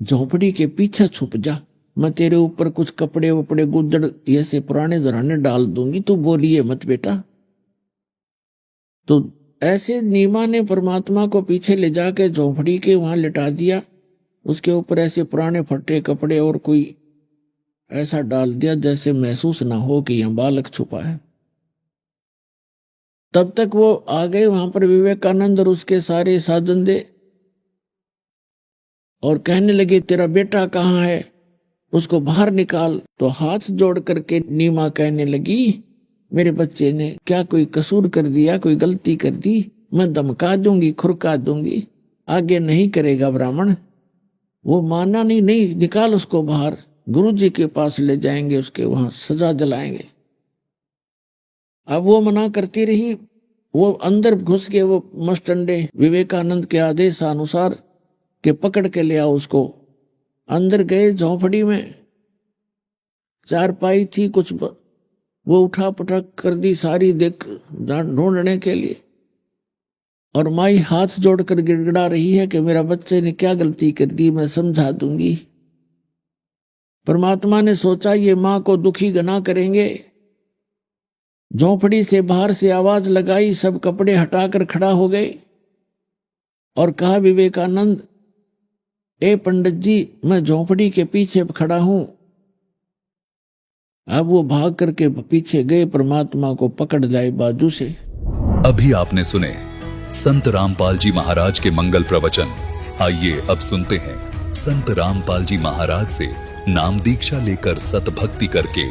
झोपड़ी के पीछे छुप जा, मैं तेरे ऊपर कुछ कपड़े वपड़े गुदड़ ऐसे पुराने जराने डाल दूंगी, तू बोलिए मत बेटा। तो ऐसे नीमा ने परमात्मा को पीछे ले जाके झोपड़ी के वहां लिटा दिया, उसके ऊपर ऐसे पुराने फटे कपड़े और कोई ऐसा डाल दिया जैसे महसूस ना हो कि यहां बालक छुपा है। तब तक वो आ गए वहां पर विवेकानंद और उसके सारे साजंदे, और कहने लगे तेरा बेटा कहाँ है, उसको बाहर निकाल। तो हाथ जोड़ करके नीमा कहने लगी, मेरे बच्चे ने क्या कोई कसूर कर दिया, कोई गलती कर दी, मैं धमका दूंगी, खुरका दूंगी, आगे नहीं करेगा ब्राह्मण। वो माना नहीं, निकाल उसको बाहर, गुरुजी के पास ले जाएंगे, उसके वहां सजा दिलाएंगे। अब वो मना करती रही, वो अंदर घुस गए, वो मस्टंडे विवेकानंद के आदेशानुसार के पकड़ के ले आओ उसको। अंदर गए झोपड़ी में, चारपाई थी, कुछ वो उठा पटक कर दी सारी, देख ढूंढने के लिए। और माई हाथ जोड़कर गिड़गिड़ा रही है कि मेरा बच्चे ने क्या गलती कर दी, मैं समझा दूंगी। परमात्मा ने सोचा ये मां को दुखी गना करेंगे। झोपड़ी से बाहर से आवाज लगाई, सब कपड़े हटाकर खड़ा हो गए और कहा, विवेकानंद, ए पंडित जी, मैं झोपड़ी के पीछे खड़ा हूं। अब वो भाग करके पीछे गए, परमात्मा को पकड़ लाए बाजू से। अभी आपने सुने संत रामपाल जी महाराज के मंगल प्रवचन। आइए अब सुनते हैं संत रामपाल जी महाराज से नाम दीक्षा लेकर सतभक्ति करके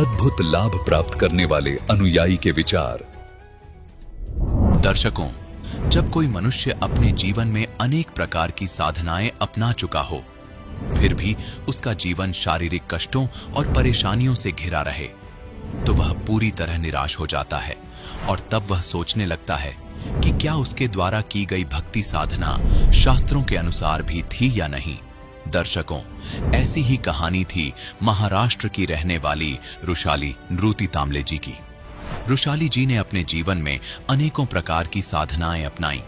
अद्भुत लाभ प्राप्त करने वाले अनुयायी के विचार। दर्शकों, जब कोई मनुष्य अपने जीवन में अनेक प्रकार की साधनाएं अपना चुका हो, फिर भी उसका जीवन शारीरिक कष्टों और परेशानियों से घिरा रहे, तो वह पूरी तरह निराश हो जाता है और तब वह सोचने लगता है कि क्या उसके द्वारा की गई भक्ति साधना शास्त्रों के अनुसार भी थी या नहीं। दर्शकों, ऐसी ही कहानी थी महाराष्ट्र की रहने वाली रुशाली नृति तांबले जी की। रुशाली जी ने अपने जीवन में अनेकों प्रकार की साधनाएं अपनाई।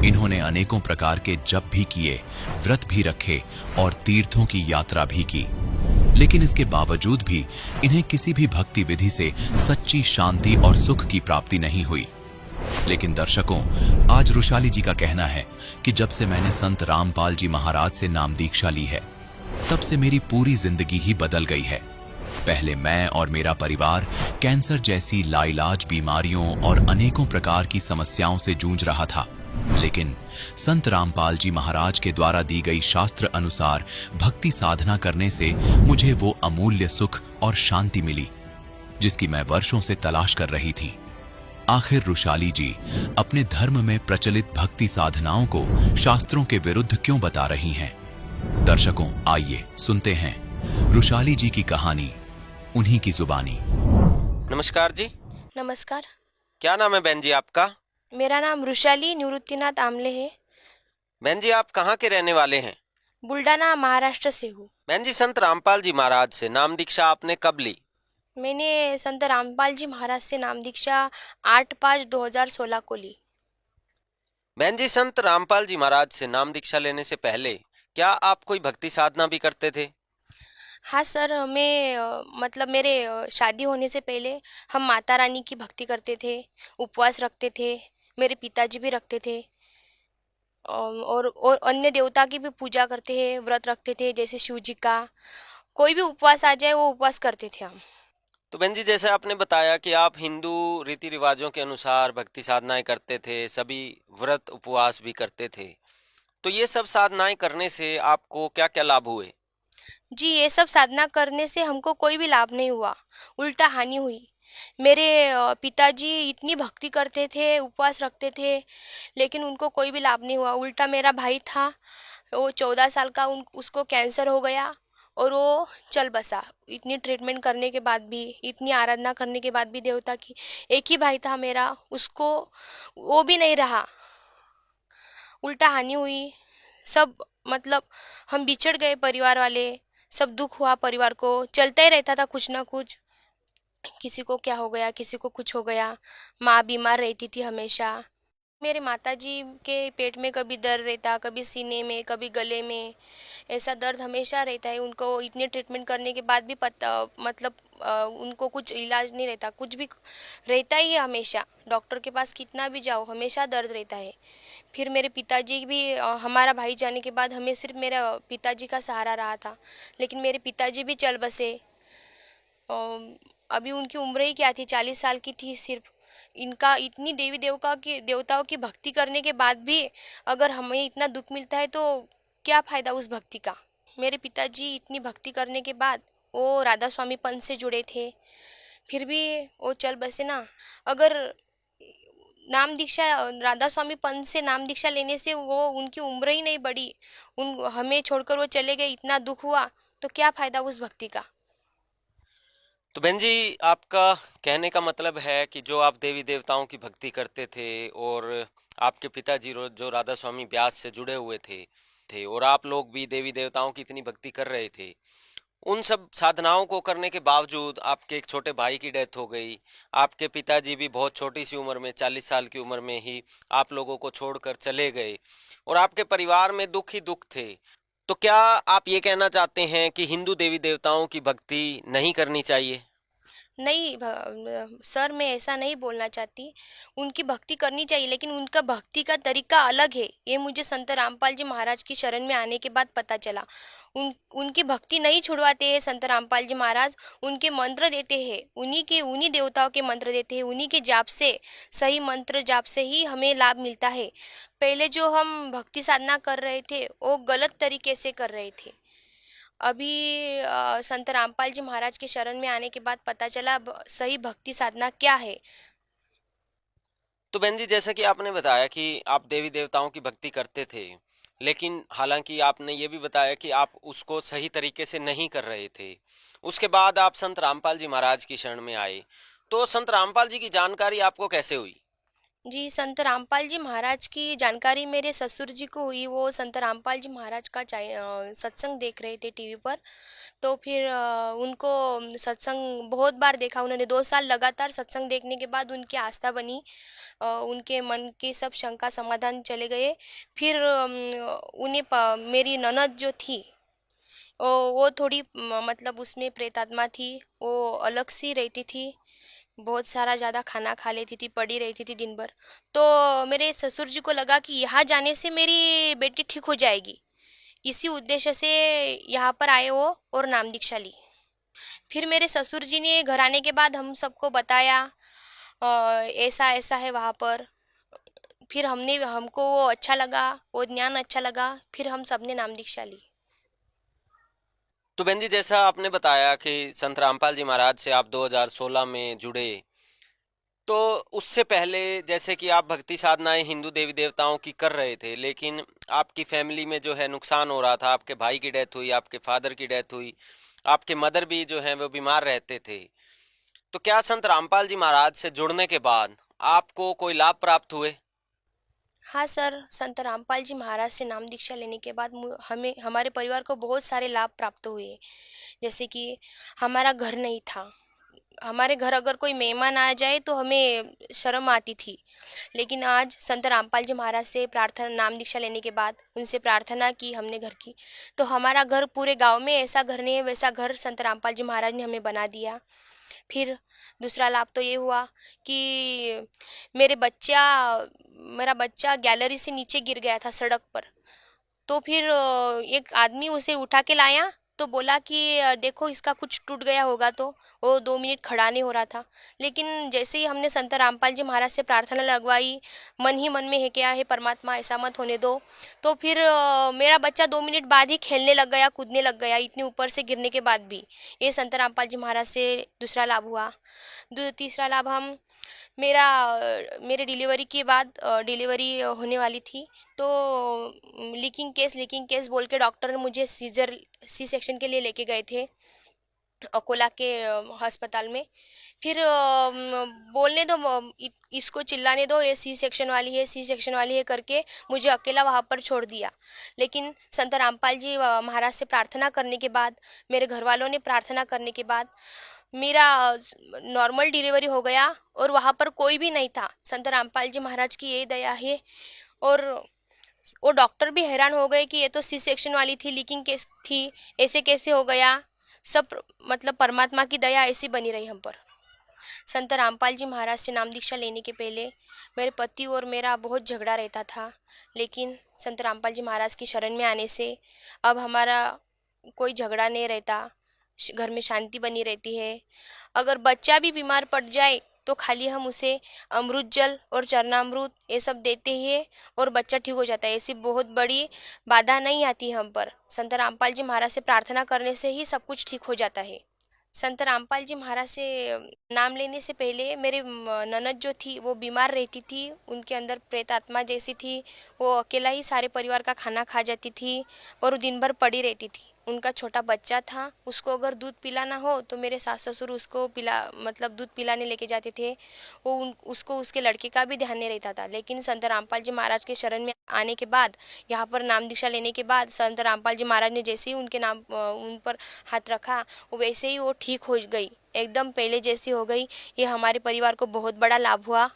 इन्होंने अनेकों प्रकार के जप भी किए, व्रत भी रखे और तीर्थों की यात्रा भी की, लेकिन इसके बावजूद भी इन्हें किसी भी भक्ति विधि से सच्ची शांति और सुख की प्राप्ति नहीं हुई। लेकिन दर्शकों, आज रुशाली जी का कहना है कि जब से मैंने संत रामपाल जी महाराज से नाम दीक्षा ली है, तब से मेरी पूरी जिंदगी ही बदल गई है। पहले मैं और मेरा परिवार कैंसर जैसी लाइलाज बीमारियों और अनेकों प्रकार की समस्याओं से जूझ रहा था, लेकिन संत रामपाल जी महाराज के द्वारा दी गई शास्त्र अनुसार भक्ति साधना करने से मुझे वो अमूल्य सुख और शांति मिली जिसकी मैं वर्षों से तलाश कर रही थी। आखिर रुशाली जी अपने धर्म में प्रचलित भक्ति साधनाओं को शास्त्रों के विरुद्ध क्यों बता रही हैं? दर्शकों, आइए सुनते हैं रुशाली जी की कहानी उन्हीं की जुबानी। नमस्कार जी। नमस्कार। क्या नाम है बहन जी आपका? मेरा नाम रुशाली निवृत्तिनाथ आमले है। बहन जी, आप कहाँ के रहने वाले हैं? बुल्डाना, महाराष्ट्र से हूँ। बहन जी, संत रामपाल जी महाराज से नाम दीक्षा आपने कब ली? मैंने संत रामपाल जी महाराज से नाम दीक्षा 8/5/2016 को ली। बहन जी, संत रामपाल जी महाराज से नाम दीक्षा लेने से पहले क्या आप कोई भक्ति साधना भी करते थे? हाँ सर, मतलब मेरे शादी होने से पहले हम माता रानी की भक्ति करते थे, उपवास रखते थे, मेरे पिताजी भी रखते थे। और अन्य देवता की भी पूजा करते हैं, व्रत रखते थे, जैसे शिव जी का। कोई भी उपवास आ जाए वो उपवास करते थे हम। तो बहन जी, जैसे आपने बताया कि आप हिंदू रीति रिवाजों के अनुसार भक्ति साधनाएं करते थे, सभी व्रत उपवास भी करते थे, तो ये सब साधनाएं करने से आपको क्या क्या लाभ हुए? जी, ये सब साधना करने से हमको कोई भी लाभ नहीं हुआ, उल्टा हानि हुई। मेरे पिताजी इतनी भक्ति करते थे, उपवास रखते थे, लेकिन उनको कोई भी लाभ नहीं हुआ। उल्टा मेरा भाई था, वो 14 साल का, उसको कैंसर हो गया और वो चल बसा। इतनी ट्रीटमेंट करने के बाद भी, इतनी आराधना करने के बाद भी देवता की, एक ही भाई था मेरा, उसको वो भी नहीं रहा, उल्टा हानि हुई। सब मतलब हम बिछड़ गए, परिवार वाले सब, दुख हुआ परिवार को। चलता ही रहता था कुछ ना कुछ, किसी को क्या हो गया, किसी को कुछ हो गया। माँ बीमार रहती थी हमेशा। मेरे माताजी के पेट में कभी दर्द रहता, कभी सीने में, कभी गले में, ऐसा दर्द हमेशा रहता है उनको। इतने ट्रीटमेंट करने के बाद भी मतलब उनको कुछ इलाज नहीं रहता, कुछ भी रहता ही है हमेशा। डॉक्टर के पास कितना भी जाओ, हमेशा दर्द रहता है। फिर मेरे पिताजी भी, हमारा भाई जाने के बाद हमें सिर्फ मेरा पिताजी का सहारा रहा था, लेकिन मेरे पिताजी भी चल बसे। अभी उनकी उम्र ही क्या थी, 40 साल की थी सिर्फ। इनका इतनी देवताओं की भक्ति करने के बाद भी अगर हमें इतना दुख मिलता है तो क्या फ़ायदा उस भक्ति का। मेरे पिताजी इतनी भक्ति करने के बाद वो राधा स्वामी पंथ से जुड़े थे, फिर भी वो चल बसे ना। अगर नाम दीक्षा, राधा स्वामी पंथ से नाम दीक्षा लेने से वो उनकी उम्र ही नहीं बढ़ी, हमें छोड़कर वो चले गए, इतना दुख हुआ, तो क्या फ़ायदा उस भक्ति का। तो बहन जी, आपका कहने का मतलब है कि जो आप देवी देवताओं की भक्ति करते थे और आपके पिताजी जो राधा स्वामी ब्यास से जुड़े हुए थे और आप लोग भी देवी देवताओं की इतनी भक्ति कर रहे थे, उन सब साधनाओं को करने के बावजूद आपके एक छोटे भाई की डेथ हो गई। आपके पिताजी भी बहुत छोटी सी उम्र में, 40 साल की उम्र में ही आप लोगों को छोड़कर चले गए और आपके परिवार में दुख ही दुख थे। तो क्या आप ये कहना चाहते हैं कि हिंदू देवी देवताओं की भक्ति नहीं करनी चाहिए? नहीं सर, मैं ऐसा नहीं बोलना चाहती। उनकी भक्ति करनी चाहिए, लेकिन उनका भक्ति का तरीका अलग है। ये मुझे संत रामपाल जी महाराज की शरण में आने के बाद पता चला। उनकी भक्ति नहीं छुड़वाते हैं संत रामपाल जी महाराज, उनके मंत्र देते हैं, उन्हीं देवताओं के मंत्र देते हैं। उन्हीं के जाप से, सही मंत्र जाप से ही हमें लाभ मिलता है। पहले जो हम भक्ति साधना कर रहे थे वो गलत तरीके से कर रहे थे। अभी संत रामपाल जी महाराज के शरण में आने के बाद पता चला सही भक्ति साधना क्या है। तो बहन जी, जैसा कि आपने बताया कि आप देवी देवताओं की भक्ति करते थे, लेकिन हालांकि आपने ये भी बताया कि आप उसको सही तरीके से नहीं कर रहे थे। उसके बाद आप संत रामपाल जी महाराज की शरण में आए, तो संत रामपाल जी की जानकारी आपको कैसे हुई? जी, संत रामपाल जी महाराज की जानकारी मेरे ससुर जी को हुई। वो संत रामपाल जी महाराज का सत्संग देख रहे थे टीवी पर। तो फिर उनको सत्संग बहुत बार देखा उन्होंने। 2 साल लगातार सत्संग देखने के बाद उनकी आस्था बनी। उनके मन के सब शंका समाधान चले गए। फिर मेरी ननद जो थी, वो थोड़ी मतलब उसमें प्रेतात्मा थी, वो अलग सी रहती थी, बहुत सारा ज़्यादा खाना खा लेती थी, पड़ी रहती थी दिन भर। तो मेरे ससुर जी को लगा कि यहाँ जाने से मेरी बेटी ठीक हो जाएगी, इसी उद्देश्य से यहाँ पर आए वो और नाम दीक्षा ली। फिर मेरे ससुर जी ने घर आने के बाद हम सबको बताया ऐसा ऐसा है वहाँ पर। फिर हमको वो अच्छा लगा, वो ज्ञान अच्छा लगा, फिर हम सब ने नाम दीक्षा ली। तो बहन जी, जैसा आपने बताया कि संत रामपाल जी महाराज से आप 2016 में जुड़े, तो उससे पहले जैसे कि आप भक्ति साधनाएं हिंदू देवी देवताओं की कर रहे थे, लेकिन आपकी फैमिली में जो है नुकसान हो रहा था, आपके भाई की डेथ हुई, आपके फादर की डेथ हुई, आपके मदर भी जो है वो बीमार रहते थे। तो क्या संत रामपाल जी महाराज से जुड़ने के बाद आपको कोई लाभ प्राप्त हुए? हाँ सर, संत रामपाल जी महाराज से नाम दीक्षा लेने के बाद हमें, हमारे परिवार को बहुत सारे लाभ प्राप्त हुए। जैसे कि हमारा घर नहीं था, हमारे घर अगर कोई मेहमान आ जाए तो हमें शर्म आती थी, लेकिन आज संत रामपाल जी महाराज से प्रार्थना, नाम दीक्षा लेने के बाद उनसे प्रार्थना की हमने घर की, तो हमारा घर पूरे गांव में ऐसा घर नहीं है वैसा घर संत रामपाल जी महाराज ने हमें बना दिया। फिर दूसरा लाभ तो ये हुआ कि मेरा बच्चा गैलरी से नीचे गिर गया था सड़क पर। तो फिर एक आदमी उसे उठा के लाया, तो बोला कि देखो इसका कुछ टूट गया होगा। तो वो 2 मिनट खड़ा नहीं हो रहा था, लेकिन जैसे ही हमने संत रामपाल जी महाराज से प्रार्थना लगवाई, मन ही मन में है क्या है परमात्मा ऐसा मत होने दो, तो फिर मेरा बच्चा 2 मिनट बाद ही खेलने लग गया, कूदने लग गया, इतने ऊपर से गिरने के बाद भी। ये संत रामपाल जी महाराज से दूसरा लाभ हुआ। तीसरा लाभ मेरे डिलीवरी के बाद, डिलीवरी होने वाली थी, तो लीकिंग केस बोल के डॉक्टर ने मुझे सी सेक्शन के लिए लेके गए थे अकोला के अस्पताल में। फिर बोलने दो, इसको चिल्लाने दो, ये सी सेक्शन वाली है करके मुझे अकेला वहाँ पर छोड़ दिया। लेकिन संत रामपाल जी महाराज से प्रार्थना करने के बाद, मेरे घर वालों ने प्रार्थना करने के बाद मेरा नॉर्मल डिलीवरी हो गया और वहाँ पर कोई भी नहीं था। संत रामपाल जी महाराज की ये दया है। और वो डॉक्टर भी हैरान हो गए कि ये तो सी सेक्शन वाली थी, लीकिंग केस थी, ऐसे कैसे हो गया। सब मतलब परमात्मा की दया ऐसी बनी रही हम पर। संत रामपाल जी महाराज से नाम दीक्षा लेने के पहले मेरे पति और मेरा बहुत झगड़ा रहता था, लेकिन संत रामपाल जी महाराज की शरण में आने से अब हमारा कोई झगड़ा नहीं रहता, घर में शांति बनी रहती है। अगर बच्चा भी बीमार पड़ जाए तो खाली हम उसे अमृत जल और चरणामृत ये सब देते हैं और बच्चा ठीक हो जाता है। ऐसी बहुत बड़ी बाधा नहीं आती हम पर। संत रामपाल जी महाराज से प्रार्थना करने से ही सब कुछ ठीक हो जाता है। संत रामपाल जी महाराज से नाम लेने से पहले मेरी ननद जो थी वो बीमार रहती थी, उनके अंदर प्रेत आत्मा जैसी थी, वो अकेला ही सारे परिवार का खाना खा जाती थी और दिन भर पड़ी रहती थी। उनका छोटा बच्चा था, उसको अगर दूध पिलाना हो तो मेरे सास ससुर उसको दूध पिलाने लेके जाते थे। वो उसको उसके लड़के का भी ध्यान नहीं रहता था। लेकिन संत रामपाल जी महाराज के शरण में आने के बाद, यहाँ पर नाम दीक्षा लेने के बाद, संत रामपाल जी महाराज ने जैसे ही उन पर हाथ रखा वैसे ही वो ठीक हो गई, एकदम पहले जैसी हो गई। ये हमारे परिवार को बहुत बड़ा लाभ हुआ।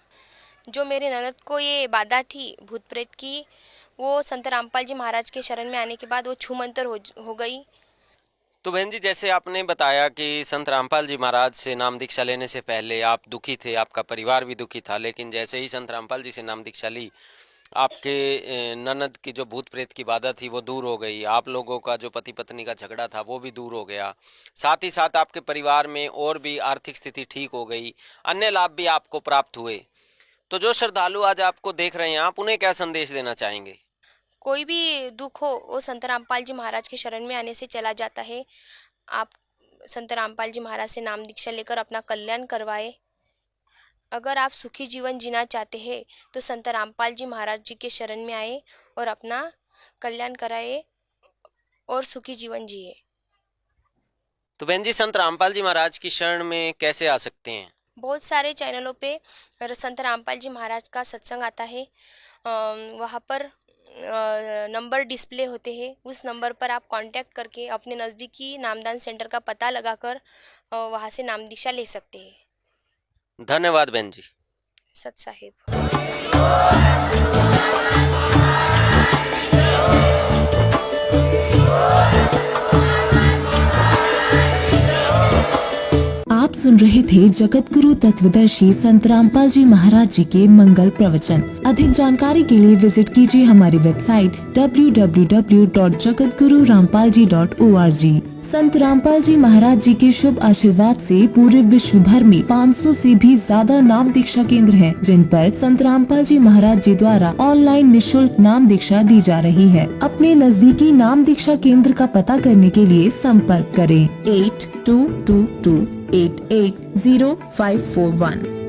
जो मेरे ननद को ये बाधा थी भूत प्रेत की, वो संत रामपाल जी महाराज के शरण में आने के बाद वो छूमंतर हो गई। तो बहन जी, जैसे आपने बताया कि संत रामपाल जी महाराज से नाम दीक्षा लेने से पहले आप दुखी थे, आपका परिवार भी दुखी था, लेकिन जैसे ही संत रामपाल जी से नाम दीक्षा ली, आपके ननद की जो भूत प्रेत की बाधा थी वो दूर हो गई, आप लोगों का जो पति पत्नी का झगड़ा था वो भी दूर हो गया, साथ ही साथ आपके परिवार में और भी आर्थिक स्थिति ठीक हो गई, अन्य लाभ भी आपको प्राप्त हुए। तो जो श्रद्धालु आज आपको देख रहे हैं, आप उन्हें क्या संदेश देना चाहेंगे? कोई भी दुख हो वो संत रामपाल जी महाराज के शरण में आने से चला जाता है। आप संत रामपाल जी महाराज से नाम दीक्षा लेकर अपना कल्याण करवाए। अगर आप सुखी जीवन जीना चाहते हैं तो संत रामपाल जी महाराज जी के शरण में आए और अपना कल्याण कराए और सुखी जीवन जिए। तो बहन जी, संत रामपाल जी महाराज की शरण में कैसे आ सकते हैं? बहुत सारे चैनलों पे संत रामपाल जी महाराज का सत्संग आता है, वहाँ पर नंबर डिस्प्ले होते हैं, उस नंबर पर आप कांटेक्ट करके अपने नज़दीकी नामदान सेंटर का पता लगाकर वहाँ से नाम दीक्षा ले सकते हैं। धन्यवाद बहन जी। सत साहिब। आप सुन रहे थे जगत गुरु तत्वदर्शी संत रामपाल जी महाराज जी के मंगल प्रवचन। अधिक जानकारी के लिए विजिट कीजिए हमारी वेबसाइट www.jagatgururampalji.org। संत रामपाल जी महाराज जी के शुभ आशीर्वाद से पूरे विश्व भर में 500 से भी ज्यादा नाम दीक्षा केंद्र हैं, जिन पर संत रामपाल जी महाराज जी द्वारा ऑनलाइन निशुल्क नाम दीक्षा दी जा रही है। अपने नजदीकी नाम दीक्षा केंद्र का पता करने के लिए संपर्क करें 8222880541।